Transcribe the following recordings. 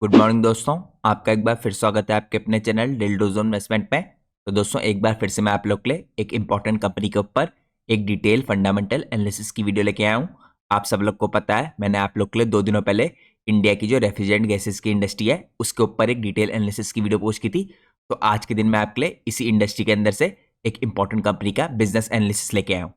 Good morning दोस्तों। आपका एक बार फिर स्वागत है आपके अपने चैनल डिल्डोजोन इन्वेस्टमेंट में। तो दोस्तों एक बार फिर से मैं आप लोग के लिए एक इंपॉर्टेंट कंपनी के ऊपर एक डिटेल फंडामेंटल एनालिसिस की वीडियो लेके आया हूँ। आप सब लोग को पता है मैंने आप लोग के लिए 2 दिनों पहले इंडिया की जो रेफ्रिजरेंट गैसेस की इंडस्ट्री है उसके ऊपर एक डिटेल एनालिसिस की वीडियो पोस्ट की थी। तो आज के दिन मैं आपके लिए इसी इंडस्ट्री के अंदर से एक इंपॉर्टेंट कंपनी का बिजनेस एनालिसिस लेके आया हूँ।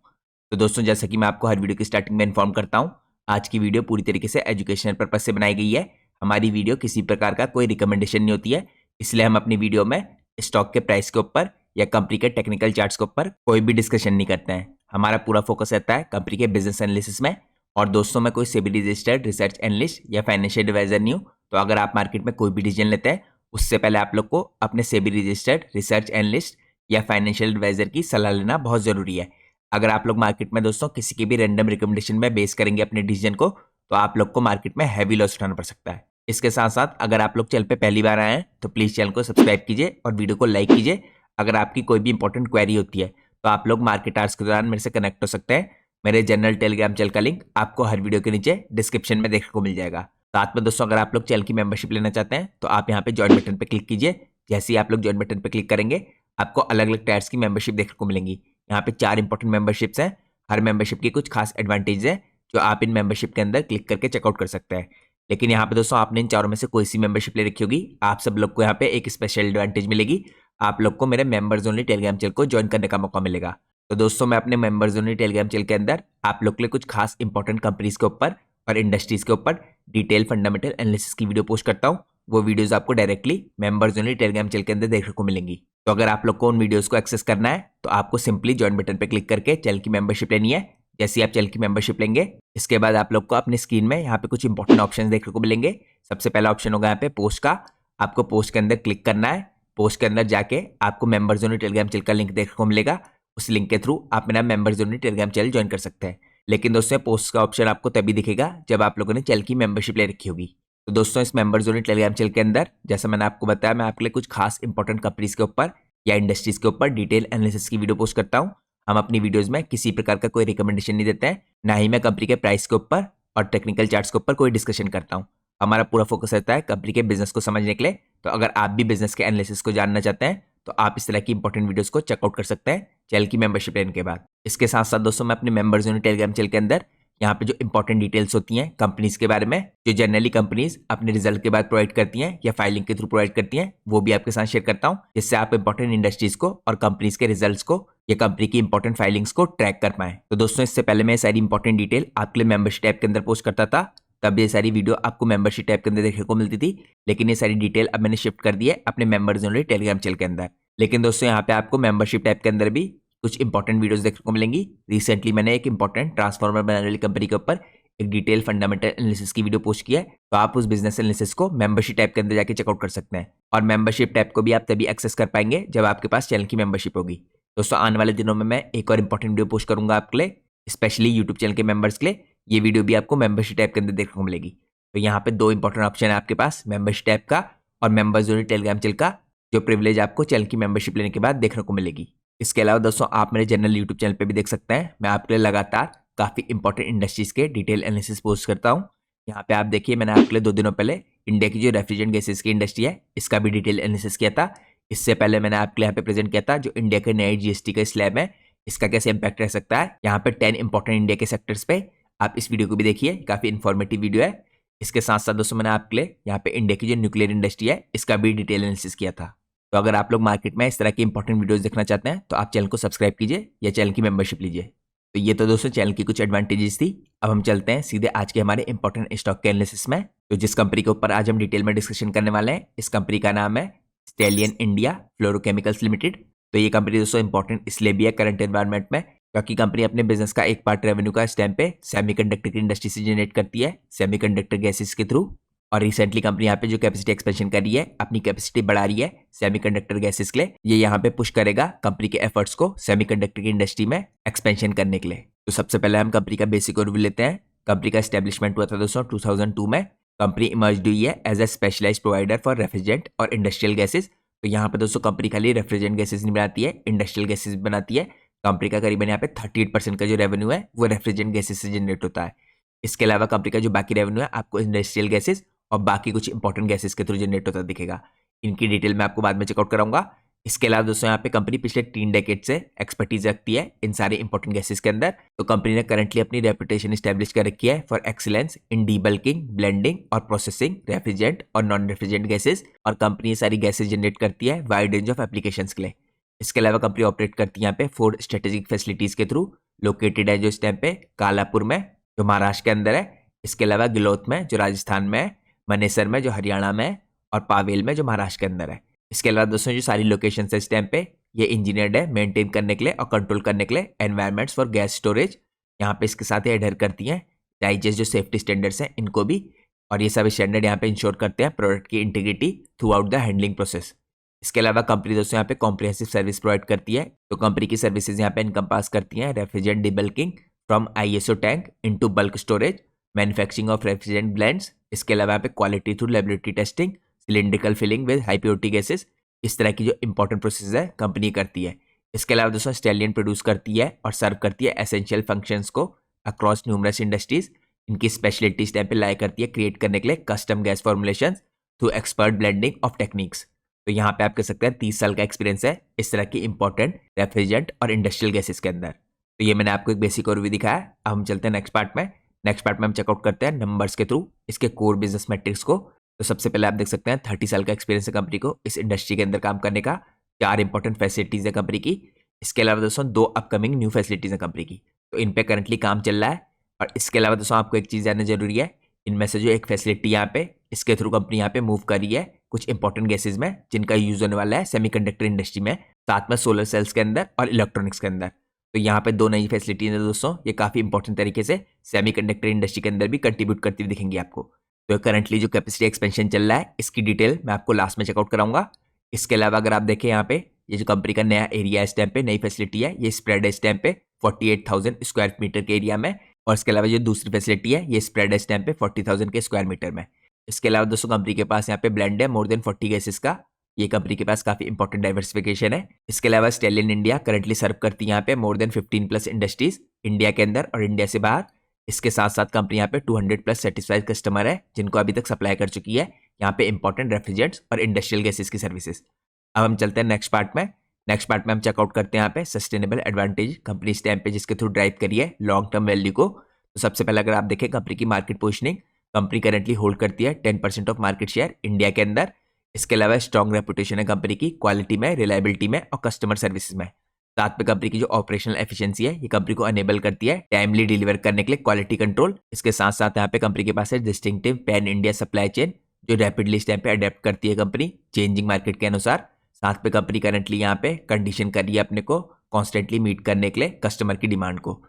तो दोस्तों जैसा कि मैं आपको हर वीडियो की स्टार्टिंग में इन्फॉर्म करता हूँ, आज की वीडियो पूरी तरीके से एजुकेशनल पर्पज से बनाई गई है। हमारी वीडियो किसी प्रकार का कोई रिकमेंडेशन नहीं होती है, इसलिए हम अपनी वीडियो में स्टॉक के प्राइस के ऊपर या कंपनी के टेक्निकल चार्ट्स के ऊपर कोई भी डिस्कशन नहीं करते हैं। हमारा पूरा फोकस रहता है कंपनी के बिजनेस एनालिसिस में। और दोस्तों मैं कोई सेबी रजिस्टर्ड रिसर्च एनालिस्ट या फाइनेंशियल एडवाइजर नहीं हूँ, तो अगर आप मार्केट में कोई भी डिसीजन लेते हैं उससे पहले आप लोग को अपने सेबी रजिस्टर्ड रिसर्च एनालिस्ट या फाइनेंशियल एडवाइजर की सलाह लेना बहुत जरूरी है। अगर आप लोग मार्केट में दोस्तों किसी के भी रैंडम रिकमेंडेशन में बेस करेंगे अपने डिसीजन को, तो आप लोग को मार्केट में हैवी लॉस उठाना पड़ सकता है। इसके साथ साथ अगर आप लोग चैनल पे पहली बार आए हैं तो प्लीज़ चैनल को सब्सक्राइब कीजिए और वीडियो को लाइक कीजिए। अगर आपकी कोई भी इंपॉर्टेंट क्वेरी होती है तो आप लोग मार्केट आवर्स के दौरान मेरे से कनेक्ट हो सकते हैं। मेरे जनरल टेलीग्राम चैनल का लिंक आपको हर वीडियो के नीचे डिस्क्रिप्शन में देखने को मिल जाएगा। साथ में दोस्तों अगर आप लोग चैनल की मेंबरशिप लेना चाहते हैं तो आप यहाँ पे ज्वाइन बटन पर क्लिक कीजिए। जैसे ही आप लोग ज्वाइन बटन पर क्लिक करेंगे आपको अलग अलग टायर्स की मेंबरशिप देखने को मिलेंगी। यहाँ पे 4 इंपॉर्टेंट मेंबरशिप्स हैं। हर मेंबरशिप की कुछ खास एडवांटेज है जो आप इन मेंबरशिप के अंदर क्लिक करके चेकआउट कर सकते हैं। लेकिन यहाँ पे दोस्तों आपने इन चारों में से कोई सी मेंबरशिप ले रखी होगी, आप सब लोग को यहाँ पे एक स्पेशल एडवांटेज मिलेगी। आप लोग को मेरे मेंबर्स ओनली टेलीग्राम चैनल को ज्वाइन करने का मौका मिलेगा। तो दोस्तों मैं अपने मेंबर्स ओनली टेलीग्राम चैनल के अंदर आप लोग के लिए कुछ खास इंपॉर्टेंट कंपनीज के ऊपर और इंडस्ट्रीज के ऊपर डिटेल फंडामेंटल एनालिसिस की वीडियो पोस्ट करता हूँ। वो वीडियोज आपको directly members only Telegram channel के अंदर देखने को मिलेंगी। तो अगर आप लोग को उन वीडियोज को एक्सेस करना है तो आपको सिंपली ज्वाइन बटन पर क्लिक करके चैनल की मेंबरशिप लेनी है। जैसे ही आप चैनल की मेंबरशिप लेंगे इसके बाद आप लोग को अपनी स्क्रीन में यहाँ पे कुछ इंपॉर्टेंट ऑप्शन देखने को मिलेंगे। सबसे पहला ऑप्शन होगा यहाँ पे पोस्ट का। आपको पोस्ट के अंदर क्लिक करना है। पोस्ट के अंदर जाके आपको मेंबर्स ओनली टेलीग्राम चैनल का लिंक देखने को मिलेगा। उस लिंक के थ्रू आप मेरा members only Telegram channel join कर सकते हैं। लेकिन दोस्तों पोस्ट का ऑप्शन आपको तभी दिखेगा जब आप लोगों ने चैनल की मेंबरशिप ले रखी होगी। तो दोस्तों इस मेंबर्स ओनली टेलीग्राम चैनल के अंदर जैसा मैंने आपको बताया, मैं आपके लिए कुछ खास इंपॉर्टेंट कंपनीज के ऊपर या इंडस्ट्रीज के ऊपर डिटेल एनालिसिस की वीडियो पोस्ट करता हूँ। हम अपनी वीडियोस में किसी प्रकार का कोई रिकमेंडेशन नहीं देते हैं, ना ही मैं कंपनी के प्राइस के ऊपर और टेक्निकल चार्ट्स के ऊपर कोई डिस्कशन करता हूँ। हमारा पूरा फोकस रहता है कंपनी के बिजनेस को समझने के लिए। तो अगर आप भी बिजनेस के एनालिसिस को जानना चाहते हैं तो आप इस तरह की इंपॉर्टेंट वीडियोस को चेकआउट कर सकते हैं चैनल की मेंबरशिप लेने के बाद। इसके साथ साथ दोस्तों मैं अपने मेंबर्स ओनली टेलीग्राम चैनल के अंदर यहाँ पे जो इंपॉर्टेंट डिटेल्स होती हैं कंपनीज के बारे में, जो जनरली कंपनीज अपने रिजल्ट के बाद प्रोवाइड करती हैं या फाइलिंग के थ्रू प्रोवाइड करती हैं, वो भी आपके साथ शेयर करता हूँ, जिससे आप इंपॉर्टेंट इंडस्ट्रीज को और कंपनीज के रिजल्ट्स को या कंपनी की इंपॉर्टेंट फाइलिंग्स को ट्रैक कर पाए। तो दोस्तों इससे पहले मैं सारी इंपॉर्टेंट डिटेल आपके लिए मेंबरशिप टैब के अंदर पोस्ट करता था, तब ये सारी वीडियो आपको मेंबरशिप टैब के अंदर देखने को मिलती थी। लेकिन ये सारी डिटेल अब मैंने शिफ्ट कर दी है अपने मेंबर्स ओनली टेलीग्राम चैनल के अंदर। लेकिन दोस्तों यहाँ पे आपको मेंबरशिप टैब के अंदर भी कुछ इंपॉर्टेंट वीडियोस देखने को मिलेंगी। रिसेंटली मैंने एक इंपॉर्टेंट ट्रांसफार्मर बनाने वाली कंपनी के ऊपर एक डिटेल फंडामेंटल एनालिसिस की वीडियो पोस्ट किया है, तो आप उस बिजनेस एनालिसिस को मेंबरशिप टैब के अंदर जाके चेकआउट कर सकते हैं। और मेंबरशिप टैब को भी आप तभी एक्सेस कर पाएंगे जब आपके पास चैनल की मेंबरशिप होगी। दोस्तों आने वाले दिनों में मैं एक और इंपॉर्टेंट वीडियो पोस्ट करूंगा आपके लिए, स्पेशली यूट्यूब चैनल के मेंबर्स के लिए। ये वीडियो भी आपको मेंबरशिप टैब के अंदर देखने को मिलेगी। तो यहाँ पे 2 इंपॉर्टेंट ऑप्शन है आपके पास, मेंबरशिप टैब का और मेंबर्स ओनली टेलीग्राम चैनल का, जो प्रिविलेज आपको चैनल की मेंबरशिप लेने के बाद देखने को मिलेगी। इसके अलावा दोस्तों आप मेरे जनरल यूट्यूब चैनल पे भी देख सकते हैं, मैं आपके लिए लगातार काफ़ी इंपॉर्टेंट इंडस्ट्रीज के डिटेल एनालिसिस पोस्ट करता हूँ। यहाँ पे आप देखिए मैंने आपके लिए 2 दिनों पहले इंडिया की जो रेफ्रिजरेंट गैसेस की इंडस्ट्री है इसका भी डिटेल एनालिसिस किया था। इससे पहले मैंने आपके लिए यहाँ पे प्रेजेंट किया था जो इंडिया के नए जीएसटी का स्लैब है, इसका कैसे इंपैक्ट रह सकता है। यहाँ पे 10 इंपॉर्टेंट इंडिया के सेक्टर्स पे आप इस वीडियो को भी देखिए, काफ़ी इन्फॉर्मेटिव वीडियो है। इसके साथ साथ दोस्तों मैंने आपके लिए यहाँ पे इंडिया की जो न्यूक्लियर इंडस्ट्री है इसका भी डिटेल एनालिसिस किया था। तो अगर आप लोग मार्केट में इस तरह की इंपॉर्टेंट वीडियोस देखना चाहते हैं तो आप चैनल को सब्सक्राइब कीजिए या चैनल की मेंबरशिप लीजिए। तो ये तो दोस्तों चैनल की कुछ एडवांटेजेस थी। अब हम चलते हैं सीधे आज के हमारे इंपॉर्टेंट स्टॉक के एनालिसिस में। तो जिस कंपनी के ऊपर आज हम डिटेल में डिस्कशन करने वाले हैं, इस कंपनी का नाम है स्टेलियन इंडिया फ्लोरोकेमिकल्स लिमिटेड। तो ये कंपनी दोस्तों इंपॉर्टेंट इसलिए भी है करंट एनवायरनमेंट में क्योंकि कंपनी अपने बिजनेस का एक पार्ट रेवेन्यू का इस टाइम पे सेमीकंडक्टर की इंडस्ट्री से जनरेट करती है, सेमीकंडक्टर गैसेस के थ्रू। और रिसेंटली कंपनी यहाँ पे जो कैपेसिटी एक्सपेंशन कर रही है, अपनी कैपेसिटी बढ़ा रही है सेमीकंडक्टर गैसेस के लिए, ये यहाँ पे पुश करेगा कंपनी के एफर्ट्स को सेमीकंडक्टर की इंडस्ट्री में एक्सपेंशन करने के लिए। तो सबसे पहले हम कंपनी का बेसिक ओवरव्यू लेते हैं। कंपनी का एस्टेब्लिशमेंट हुआ था दोस्तों 2002 में। कंपनी इमर्ज हुई है as a specialise provider for refrigerant और इंडस्ट्रियल गैसेज। तो यहाँ पे दोस्तों कंपनी खाली रेफ्रिजरेंट गैसेज नहीं बनाती है, इंडस्ट्रियल गैसेज भी बनाती है। कंपनी का करीबन यहाँ पे 38% का जो रेवेन्यू है वो रेफ्रिजरेंट गैसेज से जनरेट होता है। इसके अलावा कंपनी का जो बाकी रेवेन्यू है आपको इंडस्ट्रियल गैसेज और बाकी कुछ इंपॉर्टेंट गैसेस के थ्रू जनरेट होता दिखेगा। इनकी डिटेल मैं आपको बाद में चेकआउट कराऊंगा। इसके अलावा दोस्तों यहाँ पे कंपनी पिछले 3 डेकेड से एक्सपर्टीज रखती है इन सारे इंपॉर्टेंट गैसेस के अंदर। तो कंपनी ने करंटली अपनी रेपुटेशन स्टैब्लिश कर रखी है फॉर एक्सीलेंस इन डीबल्किंग, ब्लेंडिंग और प्रोसेसिंग रेफ्रिजरेंट और नॉन रेफ्रिजरेंट गैसेस। और कंपनी ये सारी गैसेस जनरेट करती है वाइड रेंज ऑफ एप्लीकेशंस के लिए। इसके अलावा कंपनी ऑपरेट करती है यहाँ पे 4 स्ट्रेटेजिक फैसिलिटीज के थ्रू। लोकेटेड है जो इस टाइम पे कालापुर में जो महाराष्ट्र के अंदर है, इसके अलावा गिलोथ में जो राजस्थान में है, मनेसर में जो हरियाणा में है और पावेल में जो महाराष्ट्र के अंदर है। इसके अलावा दोस्तों जो सारी लोकेशन है इस टाइम पे ये इंजीनियर्ड है मेंटेन करने के लिए और कंट्रोल करने के लिए एनवायरमेंट्स फॉर गैस स्टोरेज। यहाँ पे इसके साथ एडहर करती हैं डाइजेस्ट जो सेफ्टी स्टैंडर्ड्स हैं इनको भी। और ये सभी स्टैंडर्ड यहाँ पे इंश्योर करते हैं प्रोडक्ट की integrity through out the handling process. इसके अलावा कंपनी दोस्तों यहाँ पे कॉम्प्रिहेंसिव सर्विस प्रोवाइड करती है। तो कंपनी की सर्विसेज यहाँ पे इनकम्पास करती हैं refrigerant debulking from ISO tank into bulk storage, manufacturing of refrigerant blends. इसके अलावा यहाँ पे quality through laboratory testing, cylindrical filling with high purity gases. इस तरह की जो इंपॉर्टेंट प्रोसेस है कंपनी करती है। इसके अलावा दोस्तों स्टेलियन प्रोड्यूस करती है और सर्व करती है एसेंशियल फंक्शंस को अक्रॉस न्यूमरस इंडस्ट्रीज। इनकी स्पेशलिटी इस टाइम पे लाई करती है क्रिएट करने के लिए custom gas formulation through expert blending of techniques. तो यहाँ पे आप कह सकते हैं 30 साल का एक्सपीरियंस है इस तरह की इंपॉर्टेंट रेफ्रिजरेंट और इंडस्ट्रियल गैसेस के अंदर। तो ये मैंने आपको एक बेसिक ओवरव्यू दिखाया। अब हम चलते हैं नेक्स्ट पार्ट में। नेक्स्ट पार्ट में हम चेकआउट करते हैं नंबर्स के थ्रू इसके कोर बिजनेस मैट्रिक्स को। तो सबसे पहले आप देख सकते हैं 30 साल का एक्सपीरियंस है कंपनी को इस इंडस्ट्री के अंदर काम करने का। 4 इंपॉर्टेंट फैसिलिटीज है कंपनी की। इसके अलावा दोस्तों 2 अपकमिंग न्यू फैसिलिटीज है कंपनी की, तो इन पे करंटली काम चल रहा है। और इसके अलावा दोस्तों आपको एक चीज़ जानना जरूरी है, इनमें से जो एक फैसिलिटी यहाँ पे इसके थ्रू कंपनी यहाँ पे मूव कर रही है कुछ इंपॉर्टेंट गैसेज में जिनका यूज होने वाला है सेमीकंडक्टर इंडस्ट्री में, साथ में सोलर सेल्स के अंदर और इलेक्ट्रॉनिक्स के अंदर। तो यहाँ पे 2 नई फैसिलिटीज है दोस्तों, ये काफ़ी इंपॉर्टेंट तरीके से सेमीकंडक्टर इंडस्ट्री के अंदर भी कंट्रीब्यूट करती हुई दिखेंगी आपको। तो करंटली जो कैपेसिटी एक्सपेंशन चल रहा है इसकी डिटेल मैं आपको लास्ट में चेकआउट कराऊंगा। इसके अलावा अगर आप देखें यहाँ पे ये जो कंपनी का नया एरिया इस टाइम पे नई फैसिलिटी है, ये स्प्रेड है इस टाइम पे 48,000 स्क्वायर मीटर के एरिया में। और इसके अलावा जो दूसरी फैसिलिटी है ये स्प्रेड है इस टाइम पे 40,000 के स्क्वायर मीटर में। इसके अलावा दोस्तों कंपनी के पास यहाँ पे ब्लेंड है मोर देन 40 गैसेस का। ये कंपनी के पास काफी इंपॉर्टेंट डाइवर्सिफिकेशन है। इसके अलावा स्टेलियन इंडिया करंटली सर्व करती है यहाँ पे मोर देन 15+ इंडस्ट्रीज इंडिया के अंदर और इंडिया से बाहर। इसके साथ साथ कंपनी यहाँ पे 200+ सेटिस्फाइड कस्टमर है जिनको अभी तक सप्लाई कर चुकी है यहाँ पे इंपॉर्टेंट रेफ्रिजरेंट्स और इंडस्ट्रियल गैसेस की सर्विसेज। अब हम चलते हैं नेक्स्ट पार्ट में। नेक्स्ट पार्ट में हम चेकआउट करते हैं यहाँ पे सस्टेनेबल एडवांटेज कंपनी इस टाइम पे जिसके थ्रू ड्राइव करिए लॉन्ग टर्म वैल्यू को। तो सबसे पहले अगर आप देखें कंपनी की market positioning, company currently hold करती है 10% ऑफ मार्केट शेयर इंडिया के अंदर। इसके अलावा स्ट्रॉन्ग रेपुटेशन है कंपनी की क्वालिटी में, रिलायबिलिटी में और कस्टमर सर्विसेज में। साथ में कंपनी की जो ऑपरेशनल एफिशिएंसी है ये कंपनी को अनेबल करती है टाइमली डिलीवर करने के लिए क्वालिटी कंट्रोल। इसके साथ साथ यहाँ पे कंपनी के पास है distinctive pan India supply chain जो रैपिडली इस टाइम पे अडेप्ट करती है कंपनी चेंजिंग मार्केट के अनुसार। साथ में कंपनी करंटली यहाँ पे कंडीशन कर रही है अपने को कॉन्स्टेंटली मीट करने के लिए कस्टमर की डिमांड को।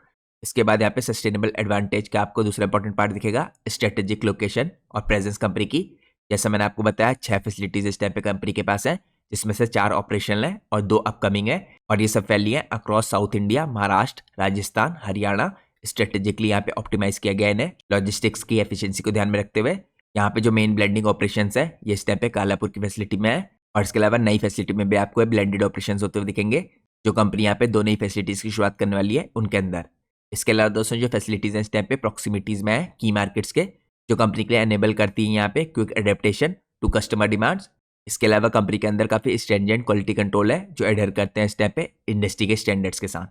इसके बाद यहाँ पे सस्टेनेबल एडवांटेज का आपको दूसरा इंपॉर्टेंट पार्ट दिखेगा स्ट्रेटेजिक लोकेशन और प्रेजेंस कंपनी की। जैसा मैंने आपको बताया 6 फैसिलिटीज इस टाइम पे कंपनी के पास है जिसमें से 4 ऑपरेशनल है और 2 अपकमिंग है। और ये सब फैली है across south India, Maharashtra, Rajasthan, Haryana. Strategically यहाँ पे ऑप्टिमाइज किया गया इन्हें लॉजिस्टिक्स की एफिशिएंसी को ध्यान में रखते हुए। यहाँ पे जो मेन ब्लेंडिंग ऑपरेशन है ये इस टाइम पे कालापुर की फैसिलिटी में है। और इसके अलावा नई फैसिलिटी में भी आपको ब्लेंडेड ऑपरेशन होते हुए दिखेंगे जो कंपनी यहाँ पे 2 नई फैसिलिटीज की शुरुआत करने वाली है उनके अंदर। इसके अलावा दोस्तों जो फैसिलिटीज हैं इस टाइम पे प्रॉक्सिमिटीज में है की मार्केट्स के जो कंपनी के लिए एनेबल करती है यहाँ पे quick adaptation to customer demands. इसके अलावा कंपनी के अंदर काफी स्ट्रेंजेंट क्वालिटी कंट्रोल है जो एडहर करते हैं इस टाइम पे इंडस्ट्री के स्टैंडर्ड्स के साथ।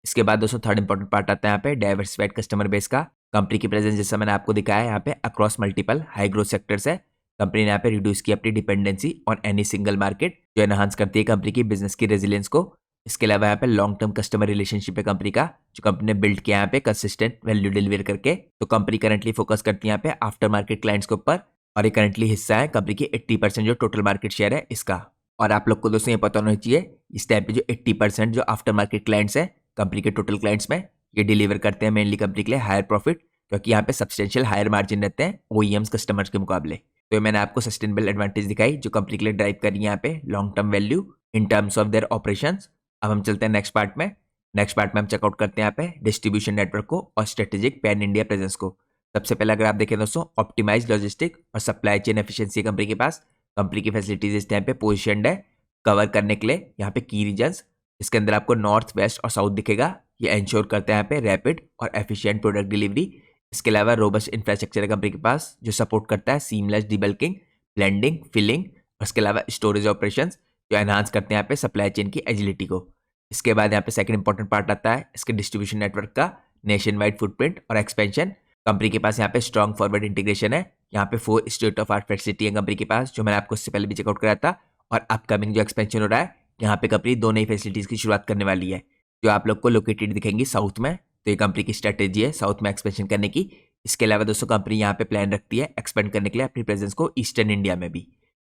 इसके बाद दोस्तों थर्ड इंपॉर्टेंट पार्ट आता है यहाँ पे डाइवर्सिफाइड कस्टमर बेस का। कंपनी की प्रेजेंस जैसा मैंने आपको दिखाया है यहाँ पे across multiple high growth sectors है। कंपनी ने यहाँ पे रिड्यूस की अपनी dependency on any single market जो एनहांस करती है कंपनी की बिजनेस की रेजिलियंस को। इसके अलावा यहाँ पे लॉन्ग टर्म कस्टमर रिलेशनशिप है कंपनी का जो कंपनी ने बिल्ड किया यहाँ पे कंसिस्टेंट वैल्यू डिलीवर करके। तो कंपनी करंटली फोकस करती है यहाँ पे आफ्टर मार्केट क्लाइंट्स के ऊपर और ये करंटली हिस्सा है कंपनी की 80% जो टोटल मार्केट शेयर है इसका। और आप लोग को दोस्तों ये पता होना चाहिए इस टाइम पे जो 80% जो आफ्टर मार्केट क्लाइंट्स है कंपनी के टोटल क्लाइंट्स में ये डिलीवर करते हैं मेनली कंपनी के लिए हायर प्रॉफिट क्योंकि यहाँ पे सब्सटेंशियल हायर मार्जिन रहते हैं ओईएम्स कस्टमर्स के मुकाबले। तो ये मैंने आपको सस्टेनेबल एडवांटेज दिखाई जो कंपनी के लिए ड्राइव कर रही है यहाँ पे long term value in terms of their operations. अब हम चलते हैं नेक्स्ट पार्ट में। नेक्स्ट पार्ट में हम चेकआउट करते हैं यहाँ पे डिस्ट्रीब्यूशन नेटवर्क को और स्ट्रेटेजिक पैन इंडिया प्रेजेंस को। सबसे पहले अगर आप देखें दोस्तों ऑप्टिमाइज लॉजिस्टिक और सप्लाई चेन एफिशिएंसी कंपनी के पास। कंपनी की फैसिलिटीज इस टाइम पे पोजिशनड है कवर करने के लिए यहाँ पे की रीजन्स। इसके अंदर आपको नॉर्थ, वेस्ट और साउथ दिखेगा। ये इंश्योर करते हैं यहाँ पे रैपिड और एफिशिएंट प्रोडक्ट डिलीवरी इसके अलावा रोबस्ट इंफ्रास्ट्रक्चर है कंपनी के पास जो सपोर्ट करता है सीमलेस डिबल्किंग, ब्लेंडिंग, फिलिंग और इसके अलावा स्टोरेज ऑपरेशंस जो एनहांस करते हैं यहाँ पे सप्लाई चेन की एजिलिटी को। इसके बाद यहाँ पे सेकंड इंपॉर्टेंट पार्ट आता है इसके डिस्ट्रीब्यूशन नेटवर्क का नेशन वाइड फुटप्रिंट और एक्सपेंशन। कंपनी के पास यहाँ पे स्ट्रॉन्ग फॉरवर्ड इंटीग्रेशन है। यहाँ पे 4 स्टेट ऑफ आर्ट फैसिलिटी है कंपनी के पास जो मैंने आपको इससे पहले भी चेकआउट कराया था। और अपकमिंग जो एक्सपेंशन हो रहा है यहाँ पे कंपनी 2 नई फैसिलिटीज की शुरुआत करने वाली है जो आप लोग को लोकेटेड दिखेंगी साउथ में। तो ये कंपनी की स्ट्रेटेजी है साउथ में एक्सपेंशन करने की। इसके अलावा दोस्तों कंपनी यहाँ पे प्लान रखती है एक्सपेंड करने के लिए अपनी प्रेजेंस को ईस्टर्न इंडिया में भी।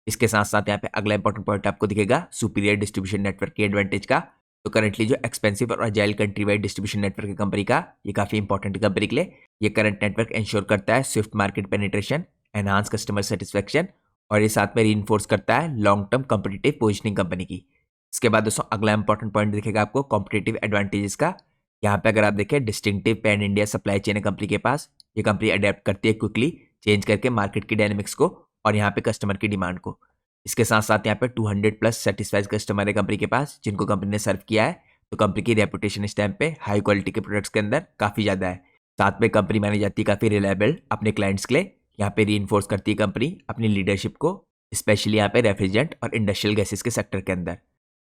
इसके साथ साथ यहाँ पे अगला इंपॉर्टेंट पॉइंट आपको दिखेगा सुपीरियर डिस्ट्रीब्यूशन नेटवर्क की एडवांटेज का। तो करंटली जो एक्सपेंसिव और agile country wide distribution network है कंपनी का ये काफी इंपॉर्टेंट है कंपनी के लिए। ये करंट नेटवर्क इंश्योर करता है Swift market penetration, enhance customer satisfaction और ये साथ में रीइंफोर्स करता है long term competitive positioning company की। इसके बाद दोस्तों अगला इंपॉर्टेंट पॉइंट दिखेगा आपको कॉम्पिटिटिव एडवांटेजेस का। यहाँ पे अगर आप देखें distinctive pan India supply chain है कंपनी के पास। ये कंपनी अडेप्ट करती है क्विकली चेंज करके मार्केट की डायनेमिक्स को और यहाँ पे कस्टमर की डिमांड को। इसके साथ साथ यहाँ पे 200 प्लस सेटिस्फाइड कस्टमर है कंपनी के पास जिनको कंपनी ने सर्व किया है। तो कंपनी की रेपुटेशन इस टाइम पे हाई क्वालिटी के प्रोडक्ट्स के अंदर काफी ज्यादा है। साथ में कंपनी मानी जाती है काफी रिलायबल अपने क्लाइंट्स के लिए। यहाँ पे रीइंफोर्स करती है कंपनी अपनी लीडरशिप को स्पेशली यहाँ पे रेफ्रिजरेंट और इंडस्ट्रियल गैसेस के सेक्टर के अंदर।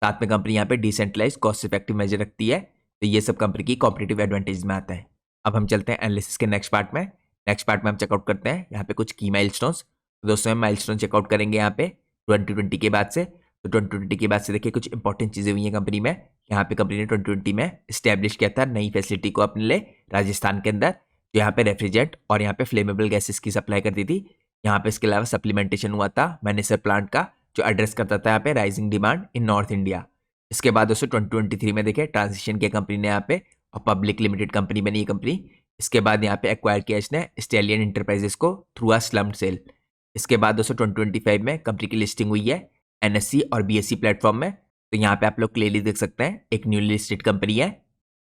साथ में कंपनी यहाँ पे डिसेंट्रलाइज कॉस्ट इफेक्टिव मेजर रखती है। तो ये सब कंपनी की कॉम्पिटिटिव एडवांटेज में आता है। अब हम चलते हैं एनालिसिस के नेक्स्ट पार्ट में। नेक्स्ट पार्ट में हम चेकआउट करते हैं यहाँ पे कुछ की माइलस्टोन्स। तो दोस्तों हम माइलस्टोन चेकआउट करेंगे यहाँ पे 2020 के बाद से। तो 2020 के बाद से देखिए कुछ इंपॉर्टेंट चीजें हुई हैं कंपनी में। यहाँ पे कंपनी ने 2020 में स्टैब्लिश किया था नई फैसिलिटी को अपने लिए राजस्थान के अंदर जो यहाँ पे रेफ्रिजरेंट और यहाँ पे फ्लेमेबल गैसेस की सप्लाई करती थी। यहाँ पे इसके अलावा सप्लीमेंटेशन हुआ था मैनेसर प्लांट का जो एड्रेस करता था यहाँ पे राइजिंग डिमांड इन नॉर्थ इंडिया। इसके बाद दोस्तों 2023 में देखे ट्रांजिशन किया कंपनी ने यहाँ पे और पब्लिक लिमिटेड कंपनी बनी है कंपनी। इसके बाद यहाँ पे एक्वायर किया इसने स्टेलियन इंटरप्राइजेस को थ्रू अ स्लम्ड सेल। इसके बाद दोस्तों 2025 में कंपनी की लिस्टिंग हुई है एनएससी और बीएससी प्लेटफॉर्म में। तो यहाँ पे आप लोग क्लियरली देख सकते हैं एक न्यूली लिस्टेड कंपनी है।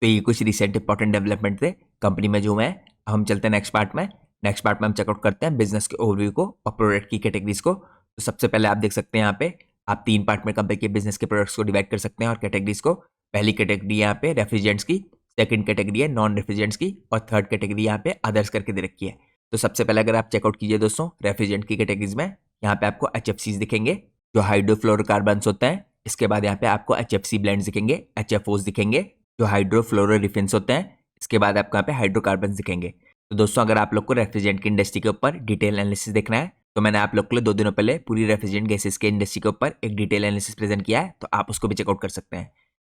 तो ये कुछ रिसेंट इंपॉर्टेंट डेवलपमेंट थे कंपनी में जो है। अब हम चलते हैं नेक्स्ट पार्ट में। नेक्स्ट पार्ट में हम चेकआउट करते हैं बिजनेस के ओवरव्यू को और प्रोडक्ट की कैटेगरीज को। तो सबसे पहले आप देख सकते हैं यहाँ पे आप 3 पार्ट में कंपनी के बिजनेस के प्रोडक्ट्स को डिवाइड कर सकते हैं और कैटेगरीज को। पहली कैटेगरी यहाँ पे रेफ्रिजरेंट्स की, सेकंड कैटेगरी है नॉन रेफ्रिजरेंट्स की और थर्ड कैटेगरी यहाँ पे अदर्स करके दे रखी है। तो सबसे पहले अगर आप चेकआउट कीजिए दोस्तों रेफ्रिजरेंट की कैटेगरीज में यहाँ पे आपको HFCs दिखेंगे जो हाइड्रोफ्लोरोकार्बन्स होते हैं। इसके बाद यहाँ पे आपको HFC ब्लेंड्स दिखेंगे, HFOs दिखेंगे जो हाइड्रोफ्लोरोरिफिन्स होते हैं। इसके बाद आपको यहाँ पे हाइड्रोकार्बन्स दिखेंगे। तो दोस्तों अगर आप लोग को रेफ्रिजरेंट की इंडस्ट्री के ऊपर डिटेल एनालिसिस देखना है तो मैंने आप लोग के लिए 2 दिनों पहले पूरी रेफ्रिजरेंट गैसेस के इंडस्ट्री के ऊपर एक डिटेल एनालिसिस प्रेजेंट किया है। तो आप उसको भी चेकआउट कर सकते हैं।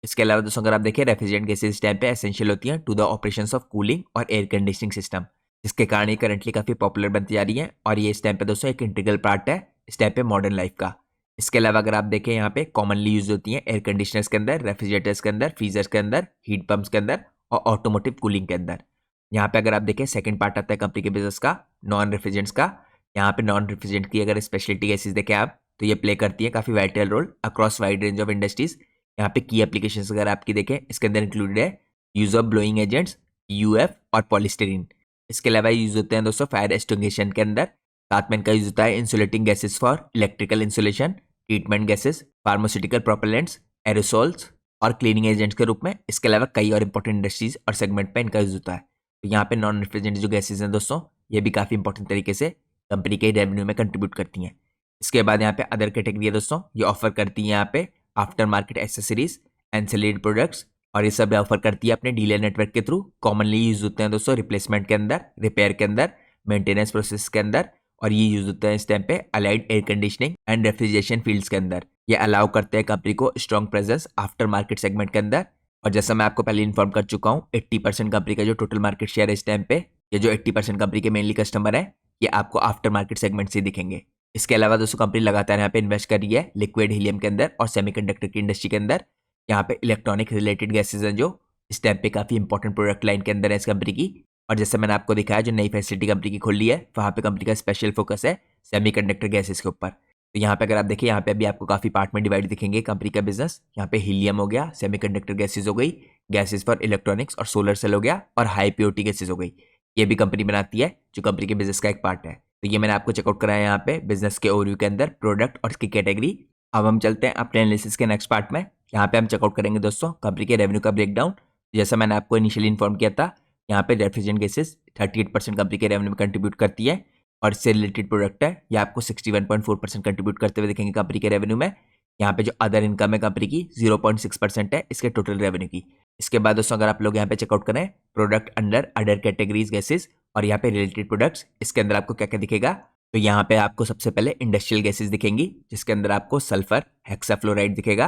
इसके अलावा दोस्तों अगर आप देखें रेफ्रिजरेंट गैसेस इस टाइम पे एसेंशियल होती हैं to the operations of cooling और एयर कंडीशनिंग सिस्टम जिसके कारण ये करंटली काफी पॉपुलर बनती जा रही है और ये इस टाइम पे दोस्तों एक इंटीग्रल पार्ट है इस टाइम पे मॉडर्न लाइफ का। इसके अलावा अगर आप देखें यहाँ पे कॉमनली यूज होती हैं एयर कंडीशनर्स के अंदर, रेफ्रिजरेटर्स के अंदर, फ्रीजर्स के अंदर, हीट पंप्स के अंदर और ऑटोमोटिव कूलिंग के अंदर। यहाँ पे अगर आप देखें सेकंड पार्ट आता है कंपनी के बिजनेस का नॉन रेफ्रिजरेंट्स का। यहाँ पे नॉन रेफ्रिजरेंट की अगर स्पेशलिटी गैसेस देखें आप तो ये प्ले करती है काफी vital role across wide range of industries. यहाँ पे की एप्लीकेशंस अगर आपकी देखें इसके अंदर इंक्लूडेड है use of blowing agents, UF और पॉलिस्टीरीन। इसके अलावा यूज होते हैं दोस्तों फायर एक्सटिंग्विशन के अंदर। साथ में इनका यूज होता है insulating gases for electrical insulation, treatment gases, pharmaceutical propellants, aerosols और क्लीनिंग एजेंट्स के रूप में। इसके अलावा कई और इंपॉर्टेंट इंडस्ट्रीज और सेगमेंट पे इनका यूज होता है। तो यहाँ पे नॉन रेफ्रिजरेंट जो गैसेज हैं दोस्तों ये भी काफी इंपॉर्टेंट तरीके से कंपनी के रेवेन्यू में कंट्रीब्यूट करती हैं। इसके बाद यहाँ पे अदर कैटेगरी है दोस्तों ये ऑफर करती है यहाँ पे after market accessories, ancillary products और ये सब ऑफर करती है अपने डीलर नेटवर्क के थ्रू। कॉमनली यूज होते हैं दोस्तों रिप्लेसमेंट के अंदर, रिपेयर के अंदर, मेंटेनेंस प्रोसेस के अंदर और ये यूज होता है इस टाइम पे allied air conditioning and refrigeration fields के अंदर। ये अलाउ करते हैं कंपनी को strong presence after market segment के अंदर। और जैसा मैं आपको पहले इन्फॉर्म कर चुका हूँ 80% कंपनी का जो टोटल मार्केट शेयर है इस टाइम पे, ये जो 80% कंपनी के मेनली कस्टमर है ये आपको आफ्टर मार्केट सेगमेंट से दिखेंगे। इसके अलावा दोस्तों कंपनी लगातार यहाँ पे इन्वेस्ट कर रही है लिक्विड हीलियम के अंदर और सेमीकंडक्टर की इंडस्ट्री के अंदर। यहाँ पे इलेक्ट्रॉनिक रिलेटेड गैसेज हैं जो इस टाइम पे काफी इंपॉर्टेंट प्रोडक्ट लाइन के अंदर है इस कंपनी की। और जैसे मैंने आपको दिखाया जो नई फैसिलिटी कंपनी की खोल ली है वहाँ पे कंपनी का स्पेशल फोकस है सेमीकंडक्टर गैसेज के ऊपर। तो यहाँ पे अगर आप देखिए यहाँ पे अभी आपको काफी पार्ट में डिवाइड दिखेंगे कंपनी का बिजनेस। यहाँ पे हीलियम हो गया, सेमीकंडक्टर गैसेज हो गई, गैसेज फॉर इलेक्ट्रॉनिक्स और सोलर सेल हो गया और हाई प्योरिटी गैसेज हो गई। ये भी कंपनी बनाती है जो कंपनी के बिजनेस का एक पार्ट है। तो ये मैंने आपको चेकआउट कराया यहाँ पे बिजनेस के ओवरव्यू के अंदर प्रोडक्ट और इसकी कैटेगरी। अब हम चलते हैं अपने एनालिसिस के नेक्स्ट पार्ट में। यहाँ पे हम चेकआउट करेंगे दोस्तों कंपनी के रेवेन्यू का ब्रेकडाउन। जैसा मैंने आपको इनिशियली इन्फॉर्म किया था यहाँ पे रेफ्रिजरेंट गैसेस 38% कंपनी के रेवेन्यू में कंट्रीब्यूट करती है और इससे रिलेटेड प्रोडक्ट है, ये आपको 61.4% कंट्रीब्यूट करते हुए दिखेंगे कंपनी के रेवेन्यू में। यहाँ पे जो अदर इनकम है कंपनी की 0.6% है इसके टोटल रेवेन्यू की। इसके बाद दोस्तों अगर आप लोग यहाँ पे चेकआउट करें product under other categories gases और यहाँ पे रिलेटेड प्रोडक्ट्स, इसके अंदर आपको क्या क्या दिखेगा, तो यहाँ पे आपको सबसे पहले इंडस्ट्रियल गैसेस दिखेंगी जिसके अंदर आपको सल्फर हेक्साफ्लोराइड दिखेगा,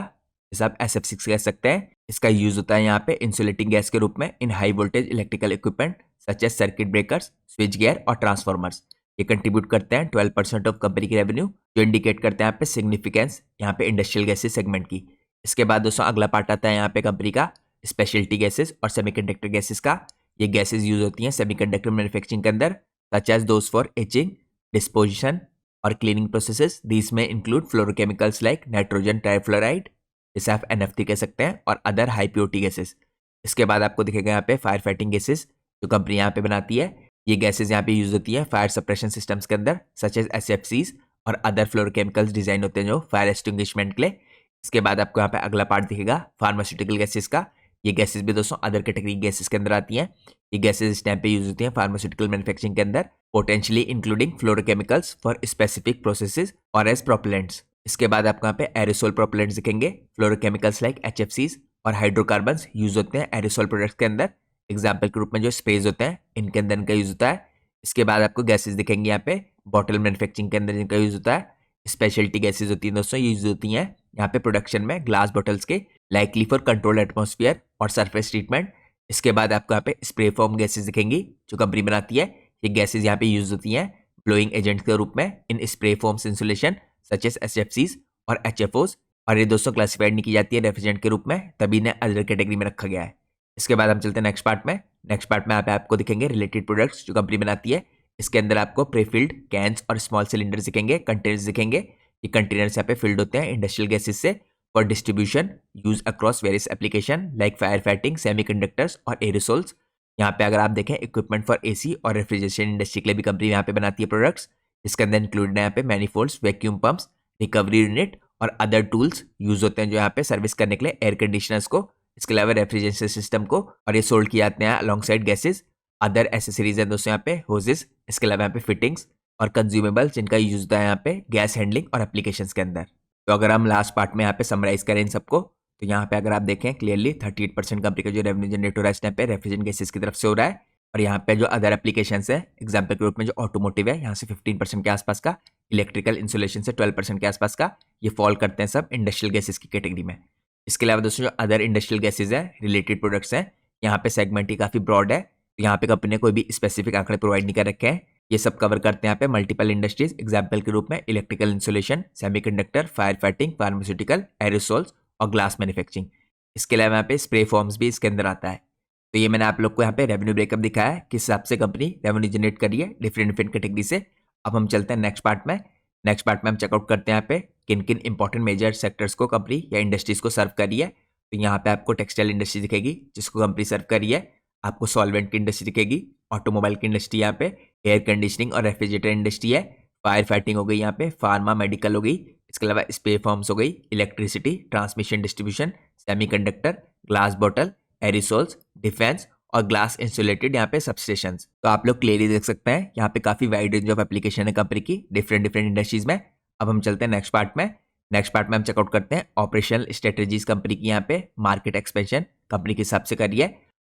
जिसे आप SF6 कह सकते हैं। इसका यूज होता है यहाँ पे इंसुलेटिंग गैस के रूप में in high voltage electrical equipment such as circuit breakers, switch gear और ट्रांसफॉर्मर्स। ये कंट्रीब्यूट करते हैं 12% ऑफ कंपनी की रेवेन्यू, जो इंडिकेट करते हैं यहाँ पे सिग्निफिकेंस यहाँ पे इंडस्ट्रियल गैसेस सेगमेंट की। इसके बाद दोस्तों अगला पार्ट आता है यहाँ पे कंपनी का स्पेशलिटी गैसेस और सेमीकंडक्टर गैसेस का। ये गैसेस यूज होती हैं सेमीकंडक्टर मैन्युफैक्चरिंग के अंदर such as those for etching, disposition और क्लीनिंग प्रोसेसेस। दीज में include fluorochemicals like nitrogen trifluoride, जिसे आप NFT कह सकते हैं, और अदर हाई प्योरिटी गैसेस। इसके बाद आपको दिखेगा यहाँ पे फायर फाइटिंग गैसेस जो कंपनी यहाँ पे बनाती है। ये गैसेस यहाँ पे यूज होती है फायर सप्रेशन सिस्टम्स के अंदर सच एज SFCs और अदर फ्लोरोकेमिकल्स डिजाइन होते हैं जो फायर एक्सटिंग्विशमेंट के लिए। इसके बाद आपको यहाँ पे अगला पार्ट दिखेगा फार्मास्यूटिकल गैसेस का। ये गैसेस भी दोस्तों अदर कैटेगरी गैसेस के अंदर आती हैं। ये गैसेस इस टाइम पे यूज होती हैं फार्मास्यूटिकल मैन्युफैक्चरिंग के अंदर, potentially including fluorochemicals for specific processes और एज प्रोपेलेंट्स। इसके बाद आपको यहाँ पे एरोसोल प्रोपेलेंट्स दिखेंगे। फ्लोरोकेमिकल्स लाइक HFCs और हाइड्रोकार्बन्स यूज होते हैं एरोसोल प्रोडक्ट्स के अंदर। एग्जाम्पल के रूप में जो स्प्रेज होते हैं इनके अंदर इनका यूज होता है। इसके बाद आपको गैसेस दिखेंगे यहाँ पे बॉटल मैन्युफैक्चरिंग के अंदर इनका यूज होता है। स्पेशलिटी गैसेस होती हैं दोस्तों, यूज होती हैं यहाँ पे प्रोडक्शन में ग्लास बॉटल्स के, लाइकली फॉर कंट्रोल एटमॉस्फेयर और सरफेस ट्रीटमेंट। इसके बाद आपको यहाँ पे स्प्रे फॉर्म गैसेस दिखेंगी जो कंपनी बनाती है। ये गैसेस यहाँ पे यूज होती हैं ब्लोइंग एजेंट के रूप में in spray foams insulation such as SFCs और HFOs, और ये दोस्तों क्लासिफाइड नहीं की जाती है रेफ्रिजरेंट के रूप में, तभी इन्हें अदर कैटेगरी में रखा गया है। इसके बाद हम चलते हैं नेक्स्ट पार्ट में। नेक्स्ट पार्ट में यहाँ पे आपको दिखेंगे रिलेटेड प्रोडक्ट्स जो कंपनी बनाती है। इसके अंदर आपको प्रीफिल्ड कैंस और स्मॉल सिलेंडर्स दिखेंगे, कंटेनर्स दिखेंगे। ये कंटेनर्स यहाँ पे फिल्ड होते हैं इंडस्ट्रियल गैसेस से for distribution use across various application like fire fighting, semiconductors और एरोसोल्स। यहाँ पे अगर आप देखें इक्विपमेंट फॉर AC और रेफ्रिजरेशन इंडस्ट्री के लिए भी कंपनी यहाँ पे बनाती है प्रोडक्ट्स। इसके अंदर इंक्लूडेड है यहाँ पे मैनिफोल्ड्स, वैक्यूम पंप्स, रिकवरी यूनिट और अदर टूल्स यूज होते हैं जो यहाँ पे सर्विस करने के लिए एयर कंडीशनर्स को, इसके अलावा रेफ्रिजरेशन सिस्टम को, और ये सोल्ड किए जाते हैं along side gases. Other accessories है दोस्तों यहाँ पे होजेस, इसके अलावा यहाँ पे फिटिंग्स और कंज्यूमेबल्स जिनका यूज होता है यहाँ पे गैस हैंडलिंग और एप्लीकेशंस के अंदर। तो अगर हम लास्ट पार्ट में यहाँ पे समराइज करें इन सबको, तो यहाँ पे अगर आप देखें क्लियरली 38% कंपनी का जो रेवेन्यू जनरेट हो रहा है इस टाइम पे रेफ्रिजरेंट गैसेस की तरफ से हो रहा है। और यहाँ पे जो अदर एप्लीकेशंस है एग्जाम्पल के रूप में जो ऑटोमोटिव है यहाँ से 15% के आसपास का, इलेक्ट्रिकल इंसुलेशन से 12% के आसपास का, ये फॉल करते हैं सब इंडस्ट्रियल गैसेस की कैटेगरी में। इसके अलावा दोस्तों जो अदर इंडस्ट्रियल गैसेज है रिलेटेड प्रोडक्ट्स हैं, यहाँ पे सेगमेंट ही काफी ब्रॉड है। तो यहाँ पे कंपनी ने कोई भी स्पेसिफिक आंकड़े प्रोवाइड नहीं कर रखे हैं, ये सब कवर करते हैं यहाँ पे मल्टीपल इंडस्ट्रीज एग्जाम्पल के रूप में electrical insulation, semiconductor, fire fighting, pharmaceutical, aerosols और ग्लास मैन्युफैक्चरिंग। इसके अलावा यहाँ पे स्प्रे फॉर्म्स भी इसके अंदर आता है। तो ये मैंने आप लोग को यहाँ पे रेवेन्यू ब्रेकअप दिखाया है किस हिसाब से कंपनी रेवेन्यू जनरेट करी है डिफरेंट डिफरेंट कैटेगरी से। अब हम चलते हैं नेक्स्ट पार्ट में। नेक्स्ट पार्ट में हम चेकआउट करते हैं यहाँ पे किन किन इंपॉर्टेंट मेजर सेक्टर्स को कंपनी या इंडस्ट्रीज को सर्व करी है। तो यहाँ पे आपको टेक्सटाइल इंडस्ट्री दिखेगी जिसको कंपनी सर्व करी है, आपको सॉल्वेंट की इंडस्ट्री दिखेगी, ऑटोमोबाइल की इंडस्ट्री यहाँ पे, एयर कंडीशनिंग और रेफ्रिजरेटर इंडस्ट्री है, फायर फाइटिंग हो गई यहाँ पे, फार्मा मेडिकल हो गई, इसके अलावा स्प्रे फॉर्म्स हो गई, electricity, transmission distribution, semiconductor, glass bottle, aerosols, defence और ग्लास इंसुलेटेड यहाँ पे सबस्टेशंस। तो आप लोग क्लियरली देख सकते हैं यहाँ पे काफी वाइड रेंज ऑफ एप्लीकेशन है कंपनी की डिफरेंट डिफरेंट इंडस्ट्रीज में। अब हम चलते हैं नेक्स्ट पार्ट में। नेक्स्ट पार्ट में हम चेकआउट करते हैं ऑपरेशनल स्ट्रेटेजीज कंपनी की यहाँ पे मार्केट एक्सपेंशन कंपनी के हिसाब से करी है।